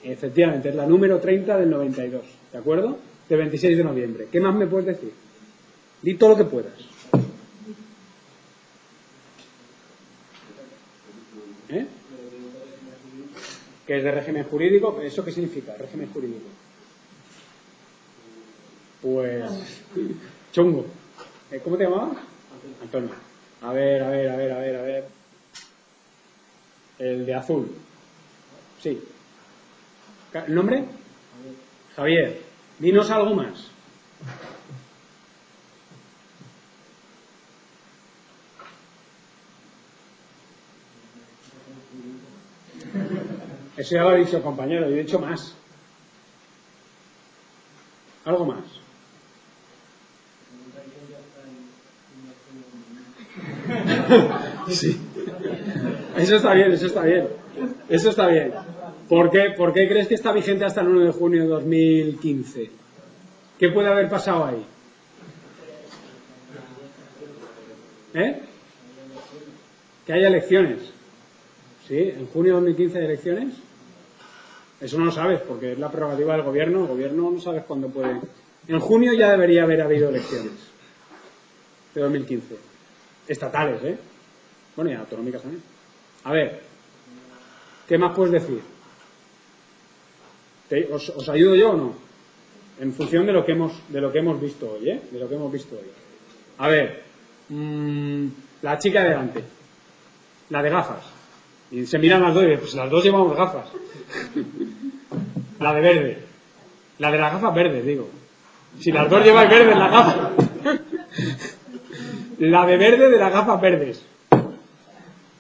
Efectivamente, es la número 30 del 92, ¿de acuerdo? De 26 de noviembre. ¿Qué más me puedes decir? Di todo lo que puedas. ¿Qué es de régimen jurídico? ¿Eso qué significa, régimen jurídico? Pues... chungo. ¿Cómo te llamabas? Antonio. A ver. El de azul. Sí. ¿El nombre? Javier. Dinos algo más. Eso ya lo ha dicho el compañero, yo he dicho más. Algo más. Sí. Eso está bien, eso está bien. Eso está bien. ¿Por qué crees que está vigente hasta el 1 de junio de 2015? ¿Qué puede haber pasado ahí? Que haya elecciones. ¿Sí? ¿En junio de 2015 hay elecciones? Eso no lo sabes, porque es la prerrogativa del gobierno. El gobierno no sabes cuándo puede. En junio ya debería haber habido elecciones. De 2015. Estatales, ¿eh? Bueno, y autonómicas también. A ver, ¿qué más puedes decir? ¿Os ayudo yo o no? En función de lo que hemos visto hoy, ¿eh? De lo que hemos visto hoy. A ver, la chica de delante, la de gafas. Y se miran las dos y dicen, pues las dos llevamos gafas. La de verde. La de las gafas verdes, digo. Si las dos lleváis verdes las gafas. La de verde de las gafas verdes.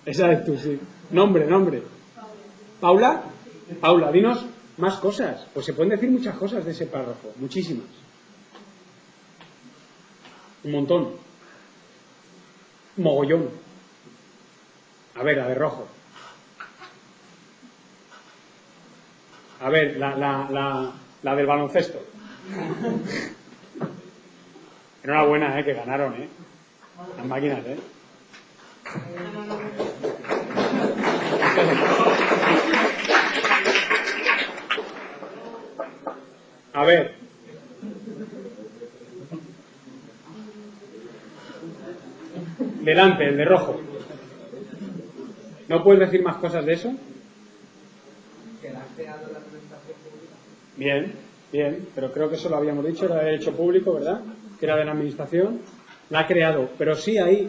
Esa es tú, sí. Nombre. ¿Paula? Paula, dinos más cosas. Pues se pueden decir muchas cosas de ese párrafo. Muchísimas. Un montón. Mogollón. A ver, la de rojo. A ver, la del baloncesto. Enhorabuena, que ganaron, las máquinas, A ver. Delante, el de rojo. ¿No puedes decir más cosas de eso? Que la ha creado la administración pública. Bien, pero creo que eso lo habíamos dicho, era de derecho público, ¿verdad? Que era de la administración. La ha creado, pero sí, ahí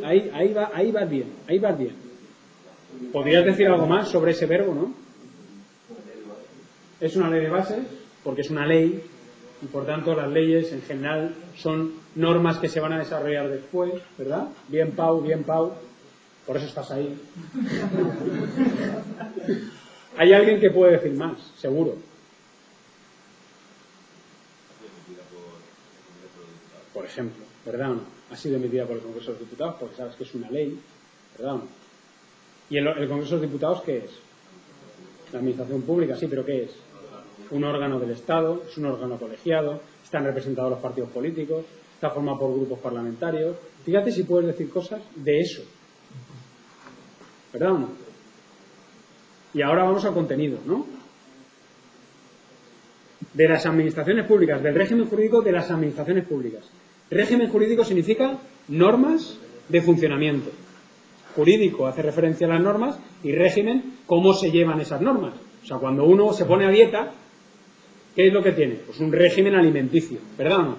vas bien. ¿Podrías decir algo más sobre ese verbo, no? Es una ley de bases, porque es una ley, y por tanto las leyes en general son normas que se van a desarrollar después, ¿verdad? Bien, Pau, por eso estás ahí. Hay alguien que puede decir más, seguro. Por ejemplo, ¿verdad o no? Ha sido emitida por el Congreso de los Diputados porque sabes que es una ley, ¿verdad o no? ¿Y el Congreso de los Diputados qué es? La administración pública, sí, pero ¿qué es? Un órgano del Estado, es un órgano colegiado, están representados los partidos políticos, está formado por grupos parlamentarios. Fíjate si puedes decir cosas de eso, ¿verdad o no? Y ahora vamos al contenido, ¿no? De las administraciones públicas, del régimen jurídico de las administraciones públicas. Régimen jurídico significa normas de funcionamiento. Jurídico hace referencia a las normas y régimen, cómo se llevan esas normas. O sea, cuando uno se pone a dieta, ¿qué es lo que tiene? Pues un régimen alimenticio, ¿verdad o no?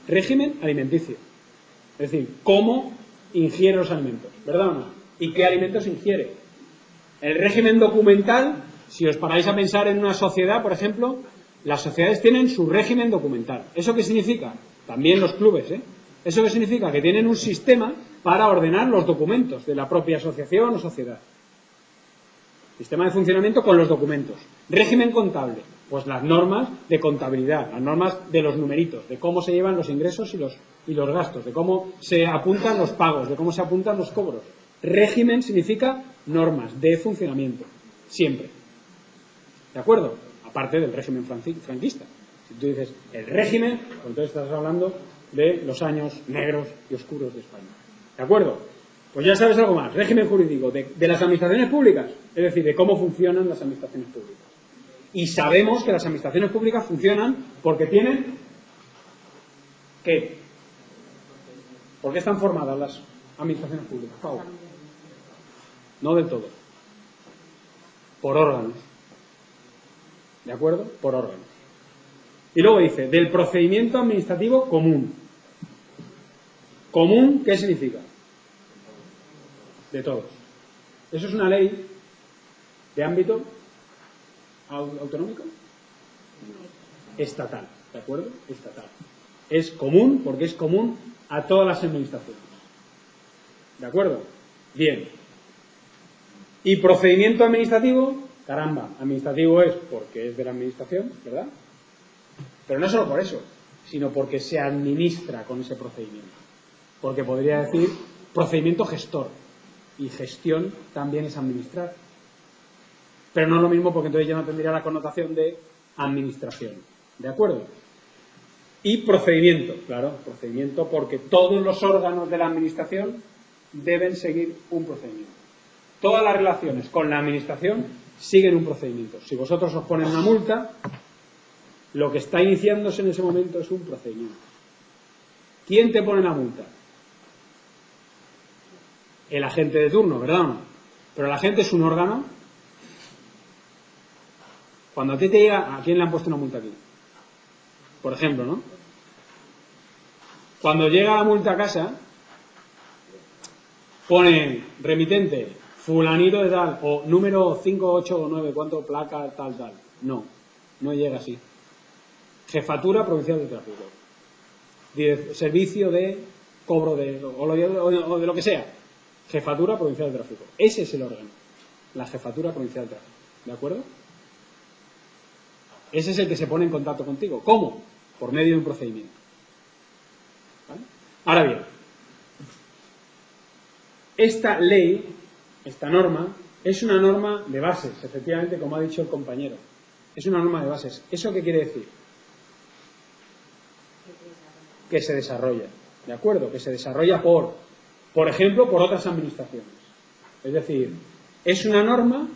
Régimen alimenticio. Es decir, cómo ingiere los alimentos, ¿verdad o no? ¿Y qué alimentos ingiere? El régimen documental, si os paráis a pensar en una sociedad, por ejemplo, las sociedades tienen su régimen documental. ¿Eso qué significa? También los clubes, ¿Eso qué significa? Que tienen un sistema para ordenar los documentos de la propia asociación o sociedad. Sistema de funcionamiento con los documentos. Régimen contable, pues las normas de contabilidad, las normas de los numeritos, de cómo se llevan los ingresos y los gastos, de cómo se apuntan los pagos, de cómo se apuntan los cobros. Régimen significa normas de funcionamiento, siempre. ¿De acuerdo? Aparte del régimen franquista. Si tú dices el régimen, pues entonces estás hablando de los años negros y oscuros de España. ¿De acuerdo? Pues ya sabes algo más. Régimen jurídico de las administraciones públicas, es decir, de cómo funcionan las administraciones públicas. Y sabemos que las administraciones públicas funcionan porque tienen... ¿Qué? ¿Por qué están formadas las administraciones públicas, Pau? No del todo. Por órganos. ¿De acuerdo? Por órganos. Y luego dice, del procedimiento administrativo común. ¿Común qué significa? De todos. ¿Eso es una ley de ámbito autonómico? Estatal. ¿De acuerdo? Estatal. Es común porque es común a todas las administraciones. ¿De acuerdo? Bien. ¿Y procedimiento administrativo? Caramba, administrativo es porque es de la administración, ¿verdad? Pero no solo por eso, sino porque se administra con ese procedimiento. Porque podría decir procedimiento gestor. Y gestión también es administrar. Pero no es lo mismo porque entonces ya no tendría la connotación de administración. ¿De acuerdo? Y procedimiento, claro, procedimiento porque todos los órganos de la administración deben seguir un procedimiento. Todas las relaciones con la administración siguen un procedimiento. Si vosotros os ponen una multa, lo que está iniciándose en ese momento es un procedimiento. ¿Quién te pone la multa? El agente de turno, ¿verdad o no? Pero el agente es un órgano. Cuando a ti te llega, ¿a quién le han puesto una multa aquí? Por ejemplo, ¿no? Cuando llega la multa a casa, pone remitente, fulanito de tal, o número 5, 8 o 9, cuánto placa, tal, tal. No, no llega así. Jefatura Provincial de Tráfico. Servicio de cobro de, o de lo que sea. Jefatura Provincial de Tráfico. Ese es el órgano. La Jefatura Provincial de Tráfico. ¿De acuerdo? Ese es el que se pone en contacto contigo. ¿Cómo? Por medio de un procedimiento. ¿Vale? Ahora bien, esta ley, esta norma, es una norma de bases, efectivamente, como ha dicho el compañero. Es una norma de bases. ¿Eso qué quiere decir? Que se desarrolla. ¿De acuerdo? Que se desarrolla por ejemplo, por otras administraciones. Es decir, es una norma,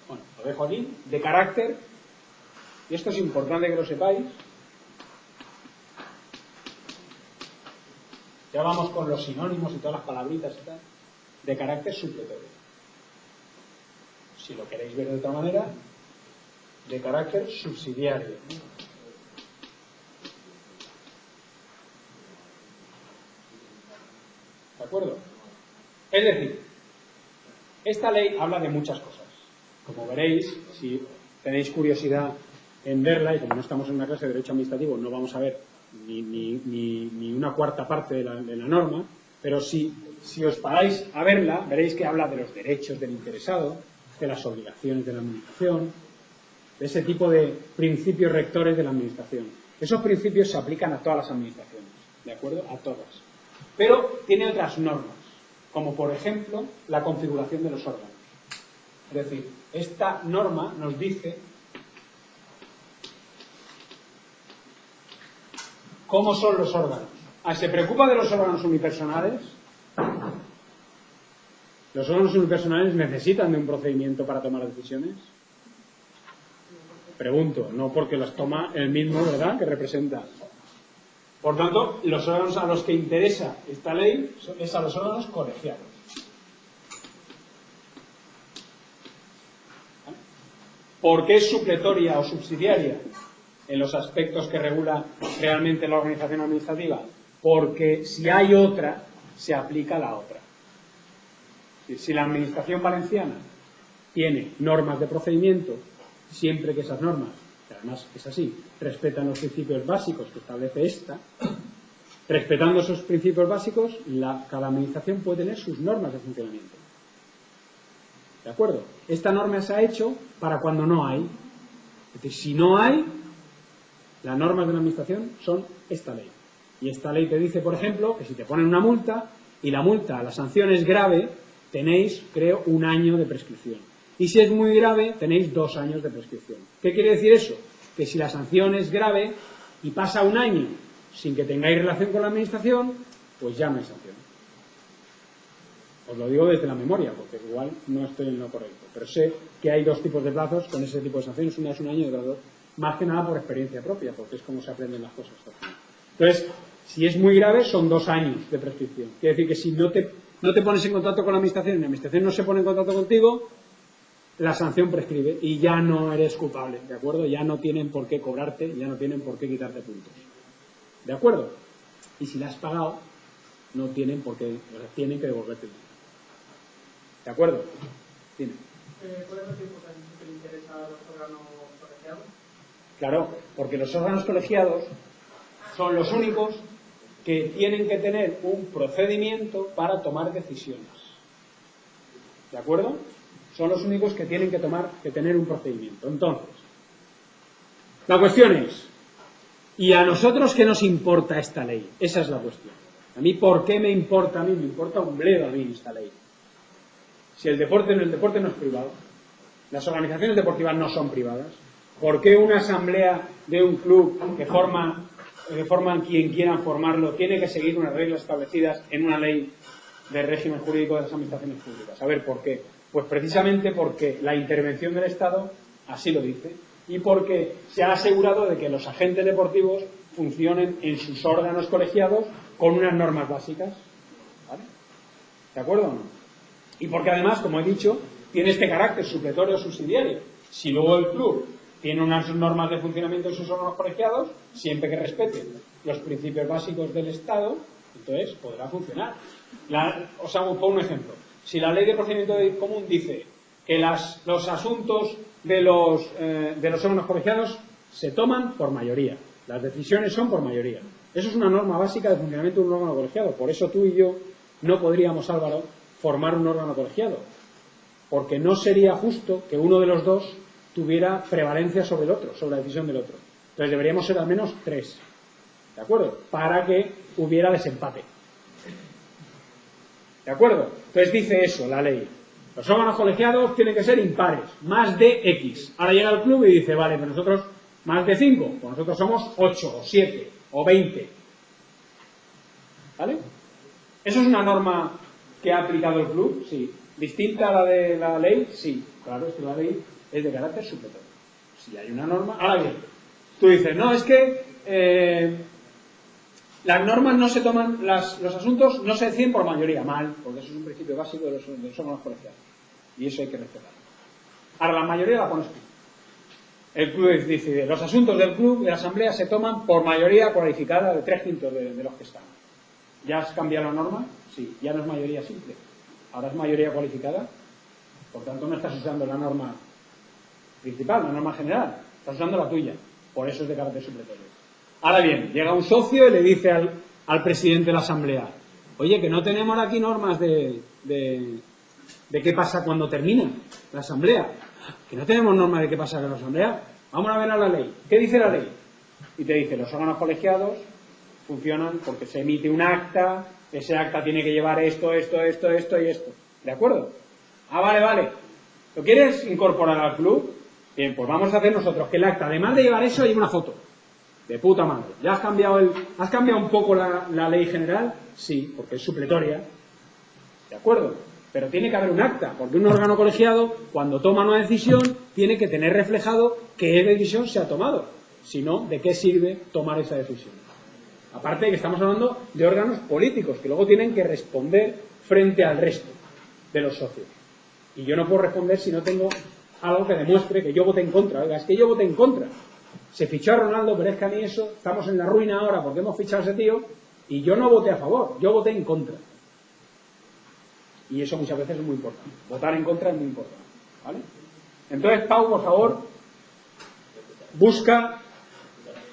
bueno, lo dejo aquí, de carácter, y esto es importante que lo sepáis. Ya vamos con los sinónimos y todas las palabritas y tal, de carácter supletorio. Si lo queréis ver de otra manera, de carácter subsidiario. ¿De acuerdo? Es decir, esta ley habla de muchas cosas. Como veréis, si tenéis curiosidad en verla, y como no estamos en una clase de derecho administrativo, no vamos a ver ni una cuarta parte de la norma, pero si os paráis a verla, veréis que habla de los derechos del interesado, de las obligaciones de la administración, de ese tipo de principios rectores de la administración. Esos principios se aplican a todas las administraciones, ¿de acuerdo? A todas. Pero tiene otras normas, como por ejemplo la configuración de los órganos. Es decir, esta norma nos dice cómo son los órganos. ¿Se preocupa de los órganos unipersonales? ¿Los órganos unipersonales necesitan de un procedimiento para tomar decisiones? Pregunto, no porque las toma el mismo, ¿verdad?, que representa. Por tanto, los órganos a los que interesa esta ley es a los órganos colegiados. ¿Por qué es supletoria o subsidiaria en los aspectos que regula realmente la organización administrativa? Porque si hay otra, se aplica la otra. Si la administración valenciana tiene normas de procedimiento, siempre que esas normas, que además es así, respetan los principios básicos que establece esta, respetando esos principios básicos, cada administración puede tener sus normas de funcionamiento. ¿De acuerdo? Esta norma se ha hecho para cuando no hay. Es decir, si no hay, las normas de la administración son esta ley. Y esta ley te dice, por ejemplo, que si te ponen una multa y la sanción es grave, tenéis, creo, 1 año de prescripción. Y si es muy grave, tenéis 2 años de prescripción. ¿Qué quiere decir eso? Que si la sanción es grave y pasa 1 año sin que tengáis relación con la administración, pues ya no hay sanción. Os lo digo desde la memoria, porque igual no estoy en lo correcto. Pero sé que hay 2 tipos de plazos con ese tipo de sanciones. Una es 1 año y otra 2. Más que nada por experiencia propia, porque es como se aprenden las cosas. Entonces, si es muy grave, son 2 años de prescripción. Quiere decir que si no te pones en contacto con la administración y la administración no se pone en contacto contigo, la sanción prescribe y ya no eres culpable, ¿de acuerdo? Ya no tienen por qué cobrarte, ya no tienen por qué quitarte puntos. ¿De acuerdo? Y si la has pagado, no tienen por qué, tienen que devolverte. ¿De acuerdo? Dime. ¿Puedes decir por qué te interesa los órganos colegiados? Claro, porque los órganos colegiados son los únicos que tienen que tener un procedimiento para tomar decisiones. ¿De acuerdo? Son los únicos que tienen que tener un procedimiento. Entonces, la cuestión es, ¿y a nosotros qué nos importa esta ley? Esa es la cuestión. A mí, ¿por qué me importa a mí? Me importa un bledo a mí esta ley. Si el deporte no es privado, las organizaciones deportivas no son privadas, ¿por qué una asamblea de un club que forman quien quieran formarlo tiene que seguir unas reglas establecidas en una ley de régimen jurídico de las administraciones públicas? A ver, ¿por qué? Pues precisamente porque la intervención del Estado así lo dice y porque se ha asegurado de que los agentes deportivos funcionen en sus órganos colegiados con unas normas básicas. ¿Vale? ¿De acuerdo o no? Y porque además, como he dicho, tiene este carácter supletorio o subsidiario. Si luego el club tiene unas normas de funcionamiento en sus órganos colegiados, siempre que respeten los principios básicos del Estado, entonces podrá funcionar. Os hago un ejemplo. Si la ley de procedimiento común dice que los asuntos de los órganos colegiados se toman por mayoría, las decisiones son por mayoría. Eso es una norma básica de funcionamiento de un órgano colegiado. Por eso tú y yo no podríamos, Álvaro, formar un órgano colegiado, porque no sería justo que uno de los dos tuviera prevalencia sobre el otro, sobre la decisión del otro. Entonces deberíamos ser al menos 3, ¿de acuerdo? Para que hubiera desempate. ¿De acuerdo? Entonces dice eso la ley. Los órganos colegiados tienen que ser impares, más de X. Ahora llega el club y dice, vale, pero nosotros más de 5, pues nosotros somos 8 o 7 o 20. ¿Vale? ¿Eso es una norma que ha aplicado el club? Sí. ¿Distinta a la de la ley? Sí. Claro, es que la ley es de carácter supletorio. Si hay una norma... Ahora bien, tú dices, no, es que las normas no se toman, los asuntos no se deciden por mayoría. Mal, porque eso es un principio básico de los órganos colegiados. Y eso hay que respetarlo. Ahora, la mayoría la pones tú. El club dice, los asuntos del club, de la asamblea, se toman por mayoría cualificada de 3/5 de los que están. ¿Ya has cambiado la norma? Sí, ya no es mayoría simple. Ahora es mayoría cualificada. Por tanto, no estás usando la norma principal, la norma general. Estás usando la tuya. Por eso es de carácter supletorio. Ahora bien, llega un socio y le dice al presidente de la asamblea, oye, que no tenemos aquí normas de qué pasa cuando termina la asamblea. Que no tenemos normas de qué pasa con la asamblea. Vamos a ver a la ley. ¿Qué dice la ley? Y te dice, los órganos colegiados funcionan porque se emite un acta, ese acta tiene que llevar esto y esto. ¿De acuerdo? Ah, vale. ¿Lo quieres incorporar al club? Bien, pues vamos a hacer nosotros que el acta, además de llevar eso, lleve una foto. De puta madre. ¿Ya has cambiado un poco la ley general? Sí, porque es supletoria. ¿De acuerdo? Pero tiene que haber un acta, porque un órgano colegiado, cuando toma una decisión, tiene que tener reflejado qué decisión se ha tomado. Si no, ¿de qué sirve tomar esa decisión? Aparte de que estamos hablando de órganos políticos, que luego tienen que responder frente al resto de los socios. Y yo no puedo responder si no tengo algo que demuestre que yo voté en contra. Oiga, es que yo voté en contra. Se fichó a Ronaldo, pero es que a mí eso, estamos en la ruina ahora porque hemos fichado a ese tío y yo no voté a favor, yo voté en contra. Y eso muchas veces es muy importante. Votar en contra es muy importante. ¿Vale? Entonces, Pau, por favor, busca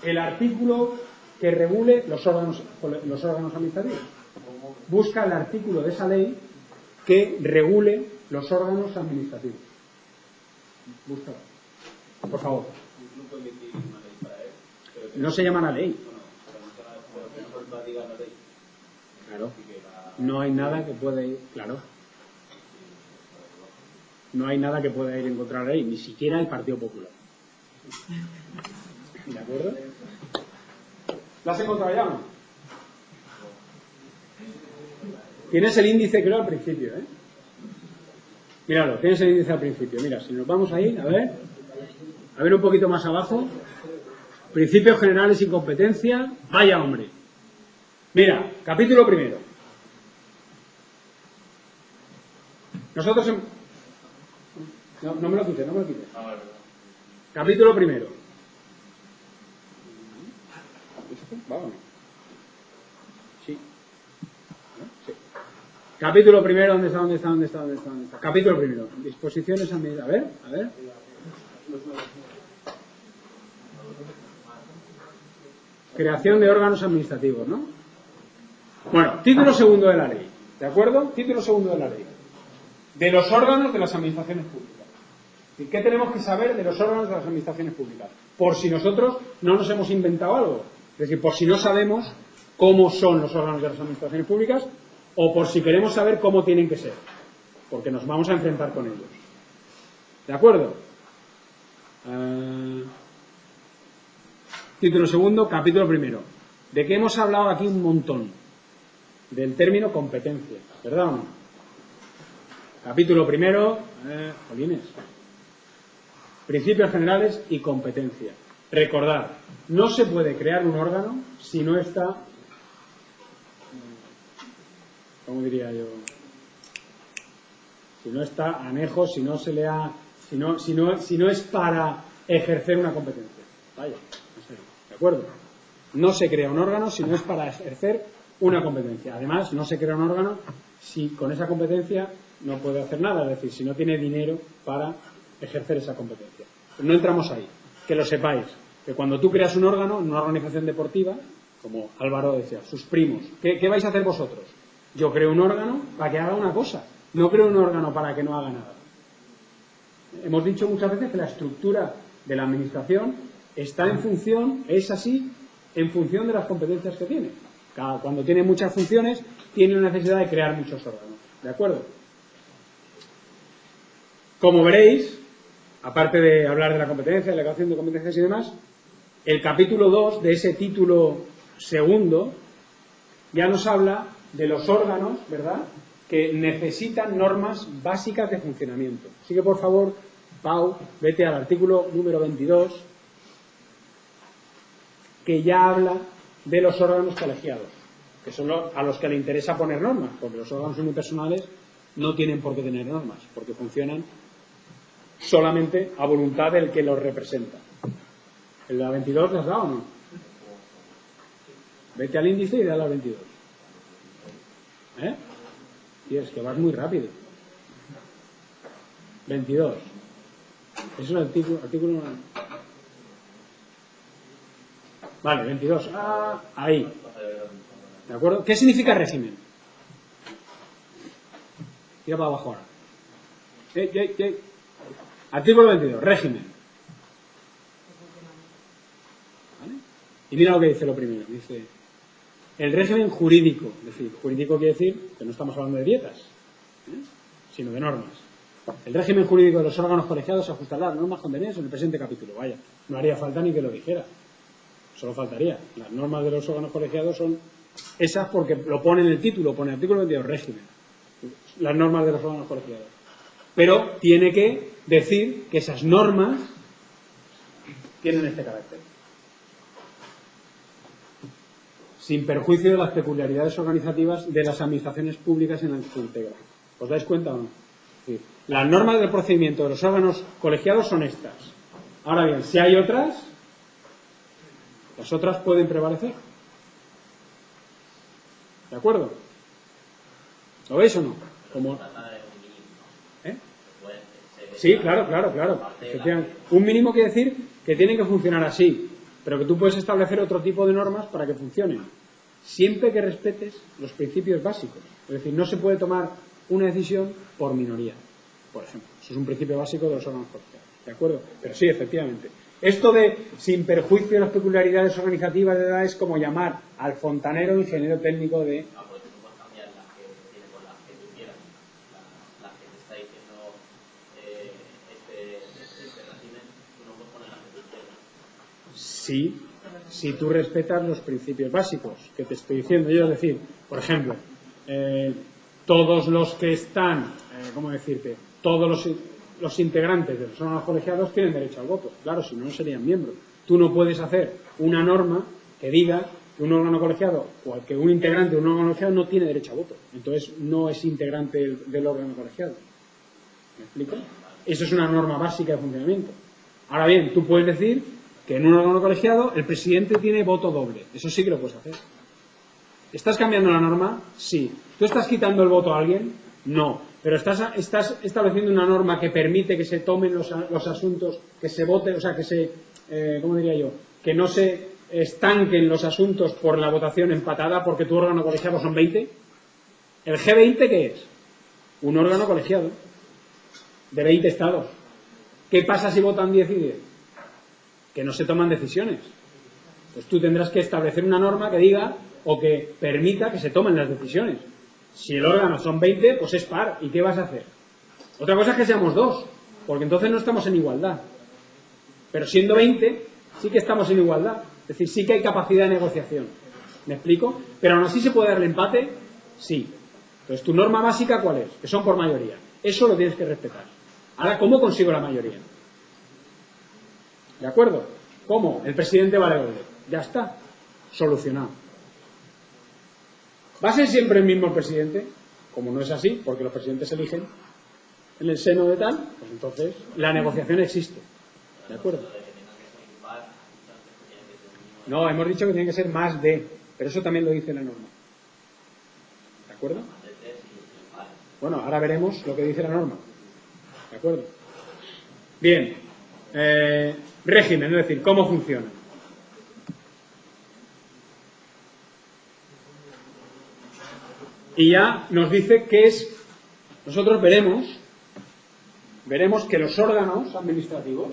el artículo que regule los órganos administrativos. Busca el artículo de esa ley que regule los órganos administrativos. Búscalo. Por favor. No se llama la ley. Claro. No hay nada que pueda ir. Claro. No hay nada que pueda ir en contra de la ley, ni siquiera el Partido Popular. ¿De acuerdo? ¿La has encontrado ya o no? Tienes el índice, creo, al principio, ¿eh? Míralo, tienes el índice al principio. Mira, si nos vamos ahí, a ver un poquito más abajo. Principios generales y competencia. Vaya hombre. Mira, capítulo primero. Nosotros no me lo quites. Capítulo primero. Vamos. Sí. Sí. Capítulo primero, ¿dónde está? Capítulo primero. Disposiciones administrativas. A ver. Creación de órganos administrativos, ¿no? Bueno, título segundo de la ley. ¿De acuerdo? Título segundo de la ley. De los órganos de las administraciones públicas. ¿Y qué tenemos que saber de los órganos de las administraciones públicas? Por si nosotros no nos hemos inventado algo. Es decir, por si no sabemos cómo son los órganos de las administraciones públicas o por si queremos saber cómo tienen que ser, porque nos vamos a enfrentar con ellos. ¿De acuerdo? Título segundo, capítulo primero. ¿De qué hemos hablado aquí un montón? Del término competencia, ¿verdad o no? Capítulo primero, jolines. Principios generales y competencia. Recordad, no se puede crear un órgano si no está, ¿cómo diría yo? Si no está anejo, si no se le ha, si no es para ejercer una competencia. Vaya, no sé, ¿de acuerdo? No se crea un órgano si no es para ejercer una competencia. Además, no se crea un órgano si con esa competencia no puede hacer nada, es decir, si no tiene dinero para ejercer esa competencia. Pero no entramos ahí. Que lo sepáis, que cuando tú creas un órgano, una organización deportiva, como Álvaro decía, sus primos, ¿qué vais a hacer vosotros? Yo creo un órgano para que haga una cosa, no creo un órgano para que no haga nada. Hemos dicho muchas veces que la estructura de la administración está en función, es así, en función de las competencias que tiene. Cuando tiene muchas funciones, tiene una necesidad de crear muchos órganos. ¿De acuerdo? Como veréis, aparte de hablar de la competencia, de la evaluación de competencias y demás, el capítulo 2 de ese título segundo ya nos habla de los órganos, ¿verdad?, que necesitan normas básicas de funcionamiento. Así que, por favor, Pau, vete al artículo número 22, que ya habla de los órganos colegiados, que son a los que le interesa poner normas, porque los órganos unipersonales no tienen por qué tener normas, porque funcionan solamente a voluntad del que los representa. ¿El de la 22 le has dado o no? Vete al índice y dale al 22. Tío, es que vas muy rápido. 22. Es un artículo. Vale, 22. Ahí. ¿De acuerdo? ¿Qué significa régimen? Tira para abajo ahora. Artículo 22. Régimen. ¿Vale? Y mira lo que dice lo primero. Dice: el régimen jurídico. Es decir, jurídico quiere decir que no estamos hablando de dietas, sino de normas. El régimen jurídico de los órganos colegiados se ajustará a las normas contenidas en el presente capítulo. Vaya, no haría falta ni que lo dijera. Solo faltaría. Las normas de los órganos colegiados son esas porque lo pone en el título, pone artículo 22, régimen. Las normas de los órganos colegiados. Pero tiene que decir que esas normas tienen este carácter. Sin perjuicio de las peculiaridades organizativas de las administraciones públicas en las que se integran. ¿Os dais cuenta o no? Sí. Las normas del procedimiento de los órganos colegiados son estas. Ahora bien, si hay otras, las otras pueden prevalecer. ¿De acuerdo? ¿Lo veis o no? Como... Sí, claro. Un mínimo quiere decir que tienen que funcionar así, pero que tú puedes establecer otro tipo de normas para que funcionen, siempre que respetes los principios básicos. Es decir, no se puede tomar una decisión por minoría, por ejemplo. Eso es un principio básico de los órganos colegiados. ¿De acuerdo? Pero sí, efectivamente. Esto de sin perjuicio de las peculiaridades organizativas de edad es como llamar al fontanero ingeniero técnico de... Sí, si tú respetas los principios básicos que te estoy diciendo yo, es decir, por ejemplo, todos los que están, ¿cómo decirte? Todos los integrantes de los órganos colegiados tienen derecho al voto. Claro, si no, no serían miembros. Tú no puedes hacer una norma que diga que un órgano colegiado o que un integrante de un órgano colegiado no tiene derecho a voto. Entonces, no es integrante del órgano colegiado. ¿Me explico? Eso es una norma básica de funcionamiento. Ahora bien, tú puedes decir que en un órgano colegiado el presidente tiene voto doble. Eso sí que lo puedes hacer. ¿Estás cambiando la norma? Sí. ¿Tú estás quitando el voto a alguien? No. Pero estás estableciendo una norma que permite que se tomen los asuntos, que se vote, o sea, que se, ¿cómo diría yo? Que no se estanquen los asuntos por la votación empatada porque tu órgano colegiado son 20. ¿El G20 qué es? Un órgano colegiado de 20 estados. ¿Qué pasa si votan 10 y 10? Que no se toman decisiones. Pues tú tendrás que establecer una norma que diga o que permita que se tomen las decisiones. Si el órgano son 20, pues es par. ¿Y qué vas a hacer? Otra cosa es que seamos 2, porque entonces no estamos en igualdad. Pero siendo 20, sí que estamos en igualdad. Es decir, sí que hay capacidad de negociación. ¿Me explico? Pero aún así se puede dar el empate, sí. Entonces, ¿tu norma básica cuál es? Que son por mayoría. Eso lo tienes que respetar. Ahora, ¿cómo consigo la mayoría? ¿De acuerdo? ¿Cómo? El presidente vale doble. Ya está. Solucionado. ¿Va a ser siempre el mismo el presidente? Como no es así, porque los presidentes se eligen en el seno de tal, pues entonces la negociación existe. ¿De acuerdo? No, hemos dicho que tiene que ser más de, pero eso también lo dice la norma. ¿De acuerdo? Bueno, ahora veremos lo que dice la norma. ¿De acuerdo? Bien. Régimen, es decir, ¿cómo funciona? Y ya nos dice que es, nosotros veremos que los órganos administrativos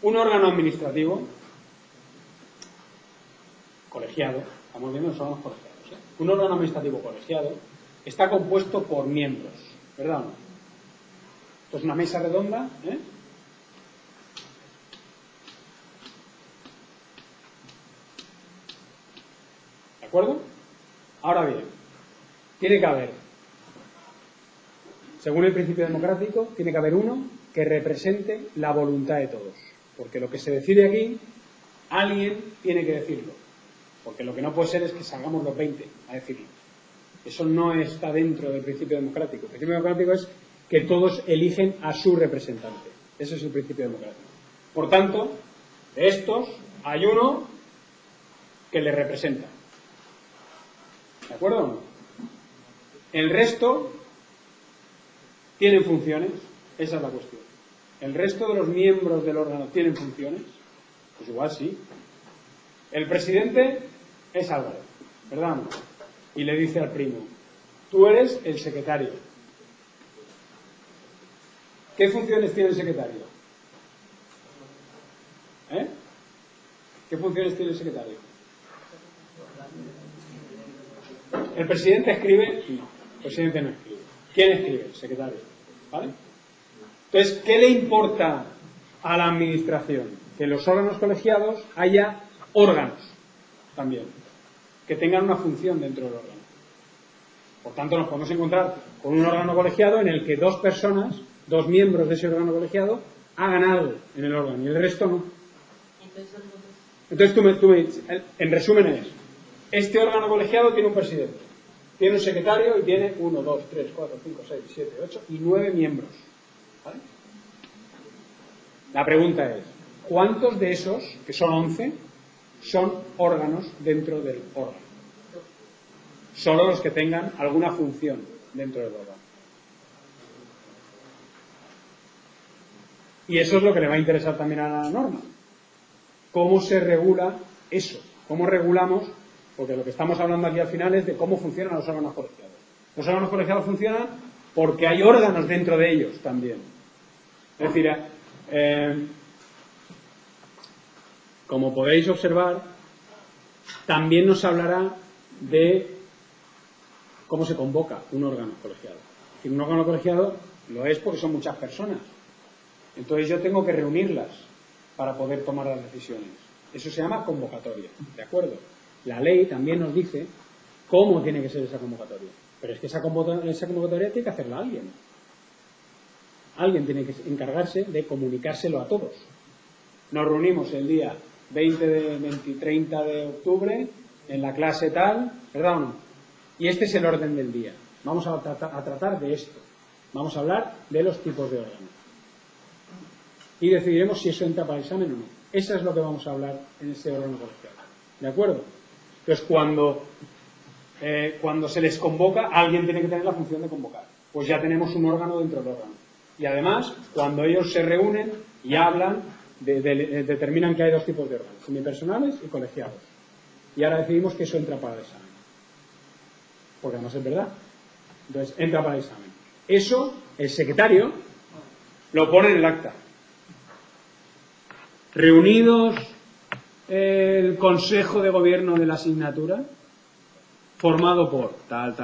un órgano administrativo colegiado, estamos viendo los órganos colegiados, un órgano administrativo colegiado está compuesto por miembros, ¿verdad o no? Esto es una mesa redonda, ¿de acuerdo? Ahora bien, tiene que haber, según el principio democrático, tiene que haber uno que represente la voluntad de todos. Porque lo que se decide aquí, alguien tiene que decirlo. Porque lo que no puede ser es que salgamos los 20 a decirlo. Eso no está dentro del principio democrático. El principio democrático es que todos eligen a su representante. Ese es el principio democrático. Por tanto, de estos hay uno que le representa. ¿De acuerdo o no? El resto tienen funciones. Esa es la cuestión. ¿El resto de los miembros del órgano tienen funciones? Pues igual sí. El presidente es Álvaro, ¿verdad? Y le dice al primo, tú eres el secretario. ¿Qué funciones tiene el secretario? ¿Qué funciones tiene el secretario? ¿El presidente escribe? No, el presidente no escribe. ¿Quién escribe? El secretario. ¿Vale? Entonces, ¿qué le importa a la administración? Que en los órganos colegiados haya órganos también, que tengan una función dentro del órgano. Por tanto, nos podemos encontrar con un órgano colegiado en el que dos personas, dos miembros de ese órgano colegiado, hagan algo en el órgano y el resto no. Entonces, tú me dices, en resumen es, este órgano colegiado tiene un presidente, tiene un secretario y tiene 1, 2, 3, 4, 5, 6, 7, 8 y 9 miembros. ¿Vale? La pregunta es, ¿cuántos de esos, que son 11, son órganos dentro del órgano? Solo los que tengan alguna función dentro del órgano. Y eso es lo que le va a interesar también a la norma. ¿Cómo se regula eso? ¿Cómo regulamos? Porque lo que estamos hablando aquí al final es de cómo funcionan los órganos colegiados. Los órganos colegiados funcionan porque hay órganos dentro de ellos también. Es decir, como podéis observar, también nos hablará de cómo se convoca un órgano colegiado. Es decir, un órgano colegiado lo es porque son muchas personas. Entonces yo tengo que reunirlas para poder tomar las decisiones. Eso se llama convocatoria, ¿de acuerdo? La ley también nos dice cómo tiene que ser esa convocatoria. Pero es que esa convocatoria tiene que hacerla alguien. Alguien tiene que encargarse de comunicárselo a todos. Nos reunimos el día 30 de octubre en la clase tal, ¿verdad o no? Y este es el orden del día. Vamos a tratar de esto. Vamos a hablar de los tipos de órganos. Y decidiremos si eso entra para el examen o no. Eso es lo que vamos a hablar en este órgano colegiado. ¿De acuerdo? Entonces, cuando se les convoca, alguien tiene que tener la función de convocar. Pues ya tenemos un órgano dentro del órgano. Y además, cuando ellos se reúnen y hablan, determinan que hay dos tipos de órganos, unipersonales y colegiados. Y ahora decidimos que eso entra para el examen. Porque además es verdad. Entonces, entra para el examen. Eso, el secretario lo pone en el acta. Reunidos el consejo de gobierno de la asignatura, formado por tal,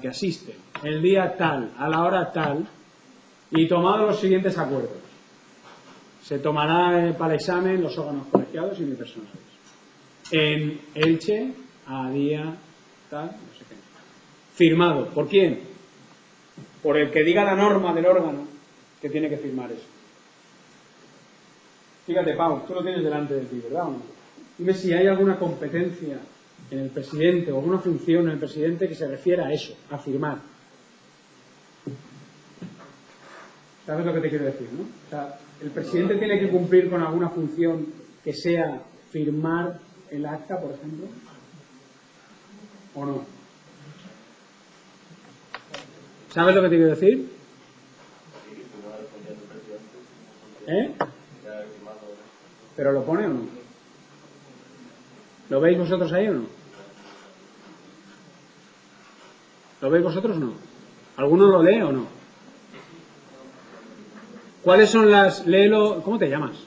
que asiste, el día tal, a la hora tal, y tomado los siguientes acuerdos. Se tomará para el examen los órganos colegiados y unipersonales. En Elche, a día tal, no sé qué. Firmado. ¿Por quién? Por el que diga la norma del órgano que tiene que firmar eso. Fíjate, Pau, tú lo tienes delante de ti, ¿verdad o no? Dime si hay alguna competencia en el presidente o alguna función en el presidente que se refiera a eso, a firmar. ¿Sabes lo que te quiero decir, no? O sea, el presidente tiene que cumplir con alguna función que sea firmar el acta, por ejemplo, ¿o no? ¿Sabes lo que te quiero decir? ¿Eh? ¿Pero lo pone o no? ¿Lo veis vosotros ahí o no? ¿Lo veis vosotros o no? ¿Alguno lo lee o no? ¿Cuáles son las...? Léelo... ¿Cómo te llamas?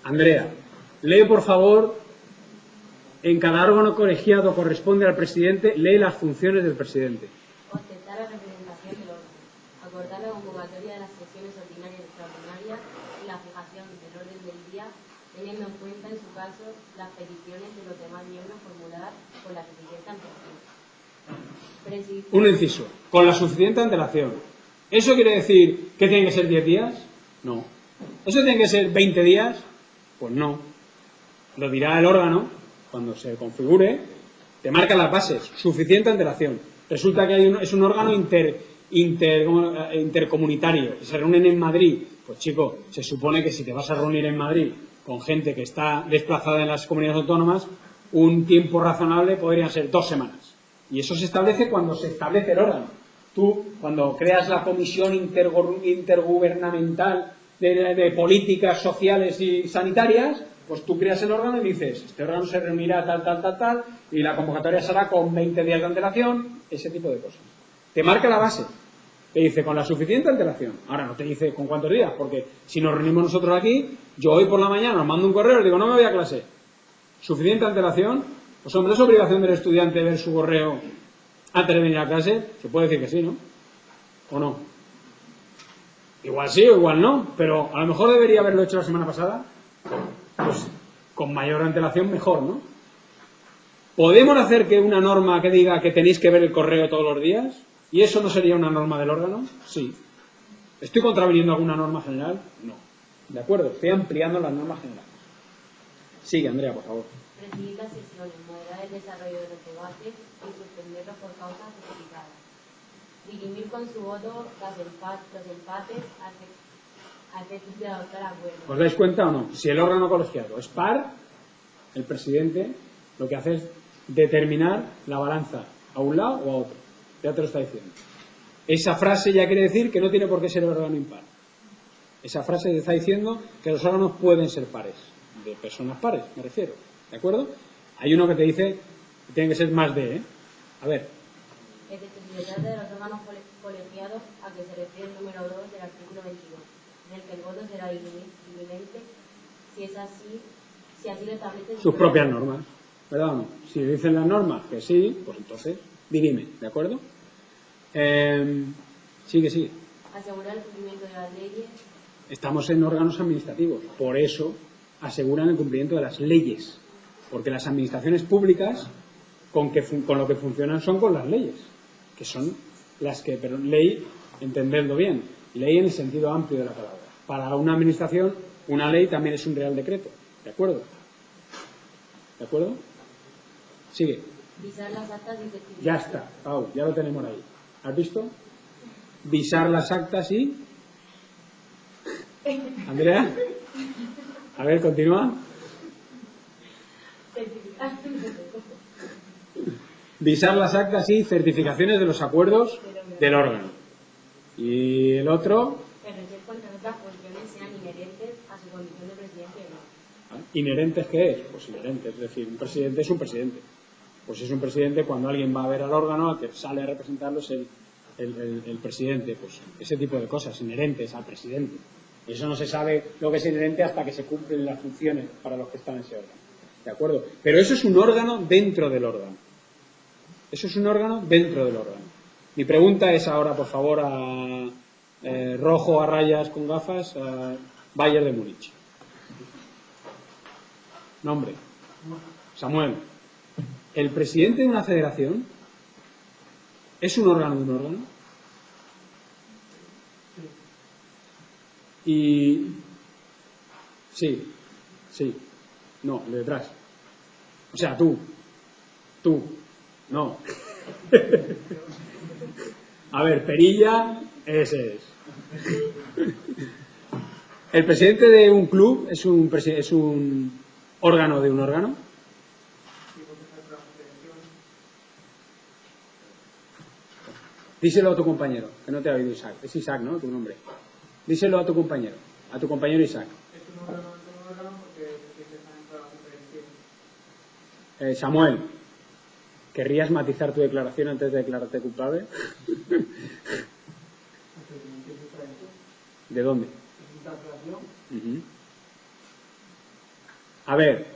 Andrea. Lee, por favor, en cada órgano colegiado corresponde al presidente, lee las funciones del presidente. Ostentar la representación del órgano. Acordar la convocatoria de las sesiones ordinarias y extraordinarias y la fijación del orden del día, teniendo en cuenta, en su caso, las peticiones de los demás miembros formuladas con la suficiente antelación. Un inciso. Con la suficiente antelación. ¿Eso quiere decir que tienen que ser 10 días? No. ¿Eso tiene que ser 20 días? Pues no. Lo dirá el órgano cuando se configure, te marca las bases. Suficiente antelación. Resulta que es un órgano intercomunitario. Se reúnen en Madrid. Pues chico, se supone que si te vas a reunir en Madrid con gente que está desplazada en las comunidades autónomas, un tiempo razonable podrían ser 2 semanas. Y eso se establece cuando se establece el órgano. Tú, cuando creas la comisión intergubernamental de políticas sociales y sanitarias, pues tú creas el órgano y dices, este órgano se reunirá tal, y la convocatoria será con 20 días de antelación, ese tipo de cosas. Te marca la base. Te dice con la suficiente antelación. Ahora no te dice con cuántos días, porque si nos reunimos nosotros aquí, yo hoy por la mañana os mando un correo y digo, no me voy a clase. ¿Suficiente antelación? Pues hombre, ¿es obligación del estudiante ver su correo antes de venir a clase? Se puede decir que sí, ¿no? ¿O no? Igual sí o igual no, pero a lo mejor debería haberlo hecho la semana pasada. Pues con mayor antelación mejor, ¿no? ¿Podemos hacer que una norma que diga que tenéis que ver el correo todos los días? ¿Y eso no sería una norma del órgano? Sí. ¿Estoy contraviniendo alguna norma general? No. ¿De acuerdo? Estoy ampliando las normas generales. Sigue, Andrea, por favor. Presidir las sesiones, moderar el desarrollo de los debates y suspenderlos por causas justificadas. Dirimir con su voto los empates a efectos de adoptar acuerdos. ¿Os dais cuenta o no? Si el órgano colegiado es par, el presidente lo que hace es determinar la balanza a un lado o a otro. Ya te lo está diciendo. Esa frase ya quiere decir que no tiene por qué ser el órgano impar. Esa frase te está diciendo que los órganos pueden ser pares, de personas pares, me refiero. ¿De acuerdo? Hay uno que te dice que tiene que ser más de, ¿eh? A ver. Efectividad de los órganos colegiados a que se refiere el número 2 del artículo 22, en el que el voto será dirimente si es así, si así lo establecen sus propias normas, ¿verdad o no? Si dicen las normas que sí, pues entonces dirime, ¿de acuerdo? Sigue. Asegurar el cumplimiento de las leyes. Estamos en órganos administrativos, por eso aseguran el cumplimiento de las leyes, porque las administraciones públicas con lo que funcionan son con las leyes, que son las que, pero ley, entendedlo bien, ley en el sentido amplio de la palabra. Para una administración, una ley también es un real decreto, ¿de acuerdo? ¿De acuerdo? Sigue. Visar las actas y certificados. Ya está, Pau, ya lo tenemos ahí. ¿Has visto? Visar las actas y... Andrea, a ver, continúa. Visar las actas y certificaciones de los acuerdos del órgano. Y el otro... Ejercer cuantas otras funciones sean inherentes a su condición de presidente o no. ¿Inherentes qué es? Pues inherentes, es decir, un presidente es un presidente. Pues es un presidente cuando alguien va a ver al órgano, al que sale a representarlo es el presidente. Pues ese tipo de cosas inherentes al presidente. Y eso no se sabe lo que es inherente hasta que se cumplen las funciones para los que están en ese órgano. ¿De acuerdo? Pero eso es un órgano dentro del órgano. Eso es un órgano dentro del órgano. Mi pregunta es ahora, por favor, a rojo a rayas con gafas, a Bayern de Múnich. Nombre. Samuel. ¿El presidente de una federación es un órgano de un órgano? Y... Sí. No, el de detrás. O sea, tú. No. A ver, Perilla, ese es. ¿El presidente de un club es un órgano de un órgano? Díselo a tu compañero, que no te ha oído Isaac. Es Isaac, ¿no? Tu nombre. Díselo a tu compañero Isaac. Es un órgano porque está dentro de la conferencia. Samuel, ¿querrías matizar tu declaración antes de declararte culpable? ¿De dónde? A ver,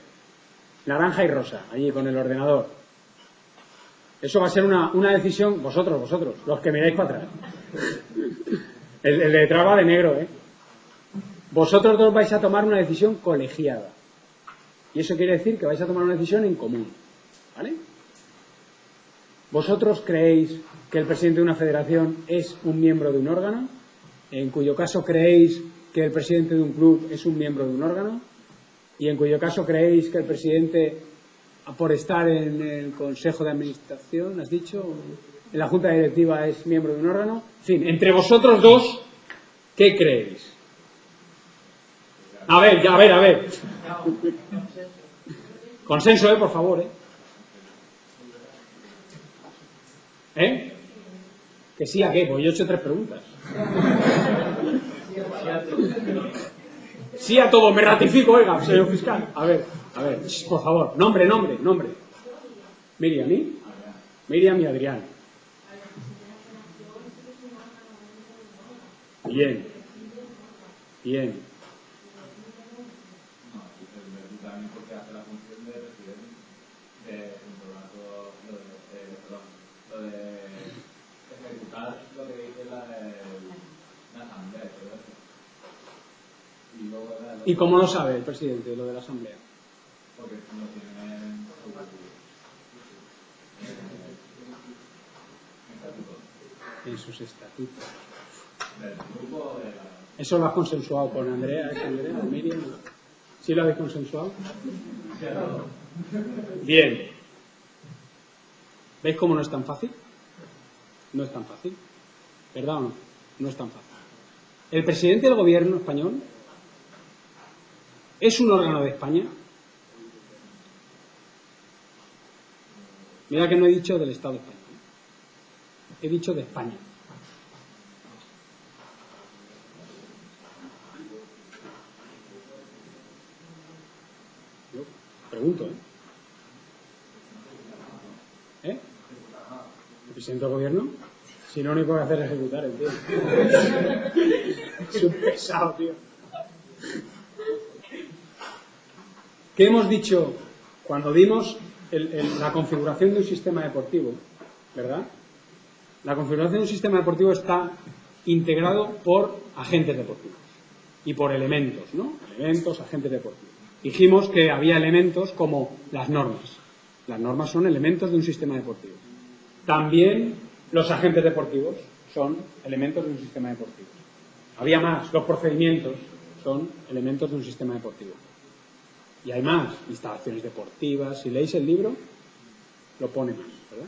naranja y rosa, allí con el ordenador. Eso va a ser una decisión, vosotros, los que miráis para atrás. El de detrás va de negro, ¿eh? Vosotros dos vais a tomar una decisión colegiada. Y eso quiere decir que vais a tomar una decisión en común. ¿Vale? ¿Vosotros creéis que el presidente de una federación es un miembro de un órgano? En cuyo caso creéis que el presidente de un club es un miembro de un órgano. Y en cuyo caso creéis que el presidente, por estar en el consejo de administración, has dicho, en la junta directiva, es miembro de un órgano. En fin, entre vosotros dos, ¿qué creéis? A ver. Consenso, por favor, Que sí a qué, pues yo he hecho 3 preguntas. Sí a todo, me ratifico, oiga, señor fiscal. A ver, por favor, nombre. Miriam y Adrián. Bien. Porque hace la función de presidente de ejecutar lo que dice la asamblea. ¿Y cómo lo sabe el presidente lo de la asamblea? Porque no tiene en sus estatutos. Del grupo de la... ¿Eso lo has consensuado con Andrea, Miriam? ¿Sí lo habéis consensuado? Bien. ¿Veis cómo no es tan fácil? No es tan fácil. ¿Verdad o no? No es tan fácil. ¿El presidente del gobierno español es un órgano de España? Mira que no he dicho del Estado español. He dicho de España. Yo pregunto, ¿El presidente del gobierno? Si no, lo único que hacer es ejecutar, tío. Es un pesado, tío. ¿Qué hemos dicho cuando dimos la configuración de un sistema deportivo? ¿Verdad? La configuración de un sistema deportivo está integrado por agentes deportivos y por elementos, ¿no? Elementos, agentes deportivos. Dijimos que había elementos como las normas. Las normas son elementos de un sistema deportivo. También los agentes deportivos son elementos de un sistema deportivo. Había más, los procedimientos son elementos de un sistema deportivo. Y hay más, instalaciones deportivas. Si leéis el libro, lo pone más, ¿verdad?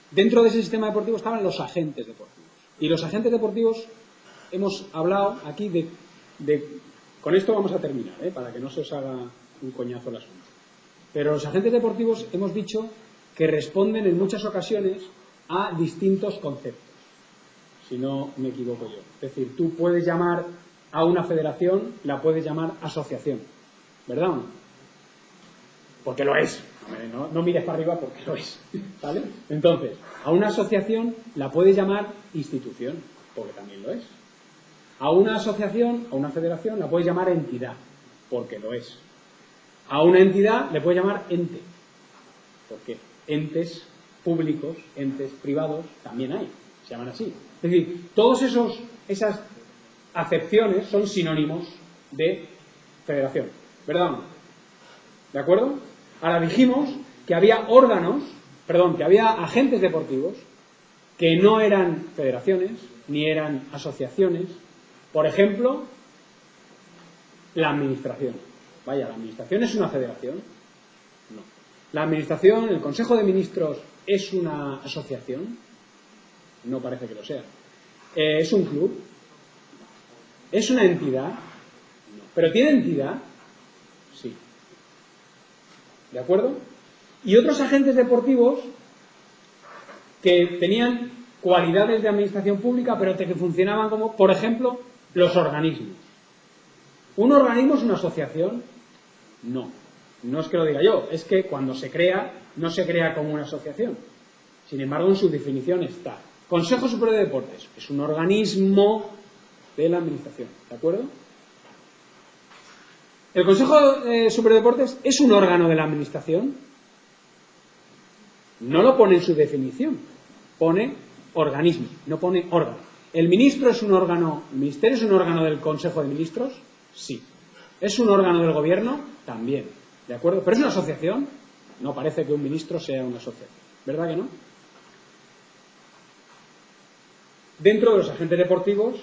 Dentro de ese sistema deportivo estaban los agentes deportivos. Y los agentes deportivos, hemos hablado aquí con esto vamos a terminar, para que no se os haga un coñazo el asunto. Pero los agentes deportivos hemos dicho que responden en muchas ocasiones a distintos conceptos, si no me equivoco yo. Es decir, tú puedes llamar a una federación, la puedes llamar asociación. ¿verdad o no? Porque lo es. No mires para arriba porque lo es, ¿vale? Entonces, a una asociación la puedes llamar institución, porque también lo es. A una asociación, a una federación, la puedes llamar entidad, porque lo es. A una entidad le puedes llamar ente, porque entes públicos, entes privados, también hay, se llaman así. Es decir, todas esas acepciones son sinónimos de federación, ¿verdad o no? ¿De acuerdo? Ahora dijimos que había que había agentes deportivos que no eran federaciones, ni eran asociaciones. Por ejemplo, la administración. Vaya, ¿la administración es una federación? No. ¿La administración, el Consejo de Ministros, es una asociación? No parece que lo sea. ¿Es un club? ¿Es una entidad? No. ¿Pero tiene entidad? Sí. ¿De acuerdo? Y otros agentes deportivos que tenían cualidades de administración pública, pero que funcionaban como, por ejemplo, los organismos. ¿Un organismo es una asociación? No. No es que lo diga yo, es que cuando se crea, no se crea como una asociación. Sin embargo, en su definición está. Consejo Superior de Deportes es un organismo de la administración. ¿De acuerdo? ¿El Consejo Superior de Deportes es un órgano de la administración? No lo pone en su definición. Pone organismo, no pone órgano. ¿El ministro es un órgano, el ministerio es un órgano del Consejo de Ministros? Sí. ¿Es un órgano del gobierno? También. ¿De acuerdo? ¿Pero es una asociación? No parece que un ministro sea una asociación. ¿Verdad que no? Dentro de los agentes deportivos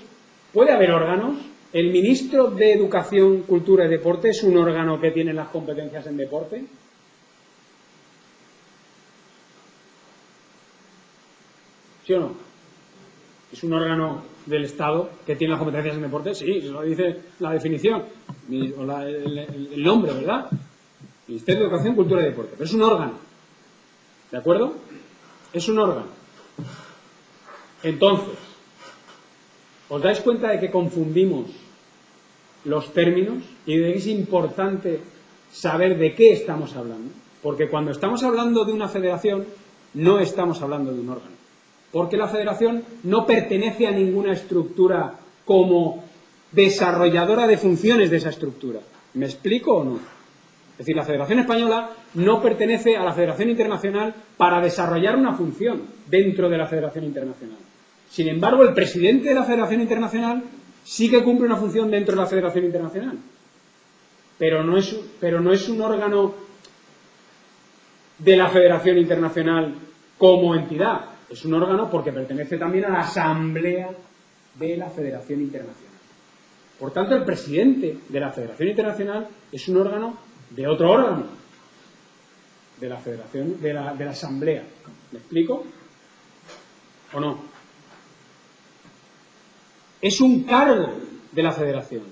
puede haber órganos. ¿El ministro de Educación, Cultura y Deporte es un órgano que tiene las competencias en deporte? ¿Sí o no? ¿Es un órgano del Estado que tiene las competencias en deporte? Sí, lo dice la definición, o el nombre, ¿verdad? Ministerio de Educación, Cultura y Deporte. Pero es un órgano. ¿De acuerdo? Es un órgano. Entonces, ¿os dais cuenta de que confundimos los términos y de que es importante saber de qué estamos hablando? Porque cuando estamos hablando de una federación, no estamos hablando de un órgano. Porque la federación no pertenece a ninguna estructura como desarrolladora de funciones de esa estructura. ¿Me explico o no? Es decir, la Federación Española no pertenece a la Federación Internacional para desarrollar una función dentro de la Federación Internacional. Sin embargo, el presidente de la Federación Internacional sí que cumple una función dentro de la Federación Internacional. Pero no es un órgano de la Federación Internacional como entidad. Es un órgano porque pertenece también a la Asamblea de la Federación Internacional. Por tanto, el presidente de la Federación Internacional es un órgano de otro órgano, de la Federación, de la Asamblea. ¿Me explico? ¿O no? Es un cargo de la Federación.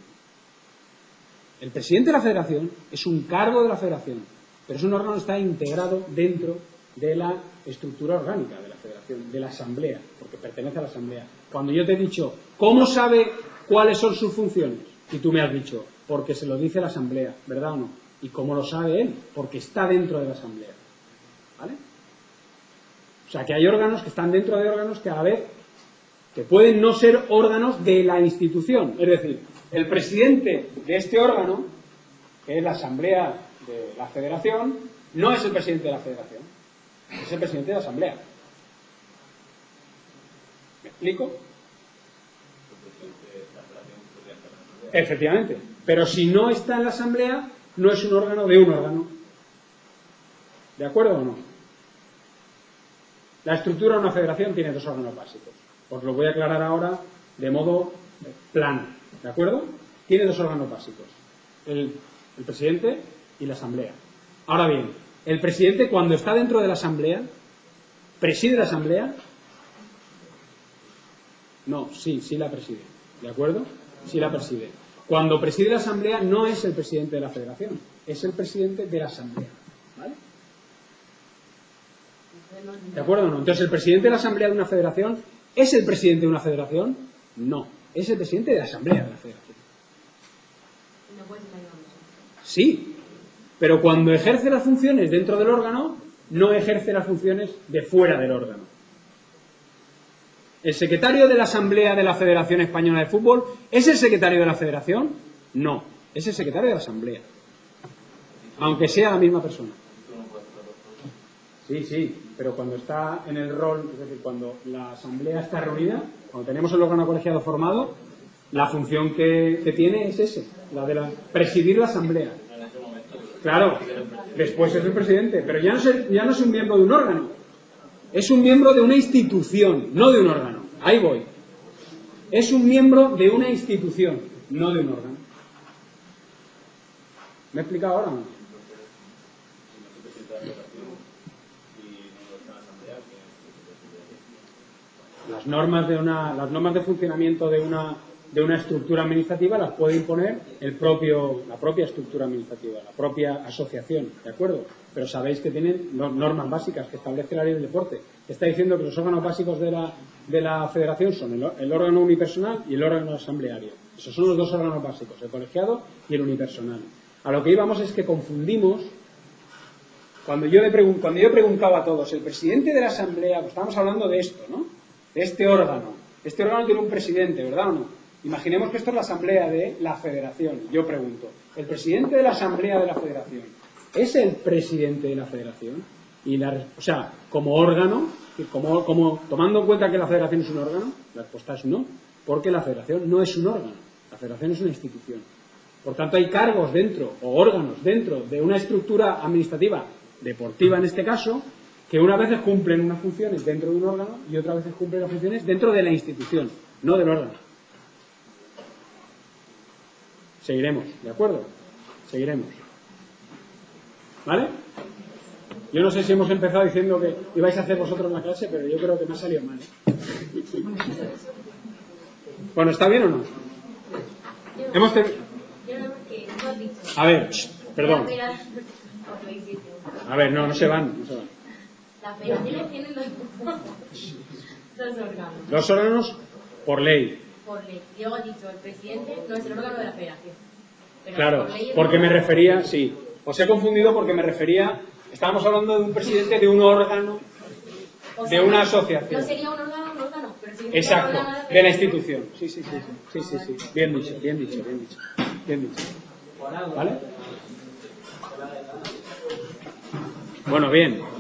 El presidente de la Federación es un cargo de la Federación, pero es un órgano que está integrado dentro de la estructura orgánica de la Federación, de la Asamblea, porque pertenece a la Asamblea. Cuando yo te he dicho, ¿cómo sabe cuáles son sus funciones? Y tú me has dicho, porque se lo dice la Asamblea, ¿verdad o no? ¿Y cómo lo sabe él? Porque está dentro de la Asamblea. ¿Vale? O sea, que hay órganos que están dentro de órganos que a la vez que pueden no ser órganos de la institución. Es decir, el presidente de este órgano, que es la Asamblea de la Federación, no es el presidente de la Federación, es el presidente de la Asamblea. ¿Me explico? Efectivamente. Pero si no está en la Asamblea, no es un órgano de un órgano. ¿De acuerdo o no? La estructura de una federación tiene dos órganos básicos. Os lo voy a aclarar ahora de modo plano. ¿De acuerdo? Tiene dos órganos básicos. El presidente y la Asamblea. Ahora bien, el presidente cuando está dentro de la Asamblea, ¿preside la Asamblea? No, sí la preside. ¿De acuerdo? Sí la preside. Cuando preside la Asamblea no es el presidente de la Federación, es el presidente de la Asamblea. ¿Vale? ¿De acuerdo o no? Entonces, ¿el presidente de la Asamblea de una federación es el presidente de una federación? No, es el presidente de la Asamblea de la Federación. No puede ser la misma Sí, pero cuando ejerce las funciones dentro del órgano, no ejerce las funciones de fuera del órgano. ¿El secretario de la Asamblea de la Federación Española de Fútbol es el secretario de la Federación? No, es el secretario de la Asamblea, aunque sea la misma persona. Sí, sí, pero cuando está en el rol, es decir, cuando la Asamblea está reunida, cuando tenemos el órgano colegiado formado, la función que tiene es ese, la de presidir la Asamblea. Claro, después es el presidente, pero ya no es un miembro de un órgano, es un miembro de una institución, no de un órgano. Ahí voy. Es un miembro de una institución, no de un órgano. ¿Me he explicado ahora o no? Las normas de funcionamiento de una estructura administrativa las puede imponer la propia estructura administrativa, la propia asociación, ¿de acuerdo? Pero sabéis que tienen normas básicas que establece la ley del deporte, que está diciendo que los órganos básicos de la federación son el órgano unipersonal y el órgano asambleario. Esos son los dos órganos básicos, el colegiado y el unipersonal. A lo que íbamos es que confundimos. Cuando yo he preguntado a todos, el presidente de la asamblea, pues estamos hablando de esto, ¿no? De este órgano. Este órgano tiene un presidente, ¿verdad o no? Imaginemos que esto es la asamblea de la federación. Yo pregunto, ¿el presidente de la asamblea de la federación es el presidente de la federación? O sea, como órgano, tomando en cuenta que la federación es un órgano, la respuesta es no, porque la federación no es un órgano, la federación es una institución. Por tanto, hay cargos dentro, o órganos dentro de una estructura administrativa, deportiva en este caso, que unas veces cumplen unas funciones dentro de un órgano y otras veces cumplen las funciones dentro de la institución, no del órgano. Seguiremos, ¿de acuerdo? Seguiremos. ¿Vale? Yo no sé si hemos empezado diciendo que ibais a hacer vosotros la clase, pero yo creo que me ha salido mal. Bueno, ¿está bien o no? Hemos A ver, perdón. A ver, no se van. Las federaciones tienen dos órganos. Dos órganos por ley. Por ley. Y luego he dicho, el presidente no es el órgano de la federación. Pero claro, por ley porque me refería, sí. Os he confundido porque me refería, estábamos hablando de un presidente de un órgano, de una asociación. No sería un órgano, pero sí. Exacto, de la institución. Sí. Bien dicho. ¿Vale? Bueno, bien.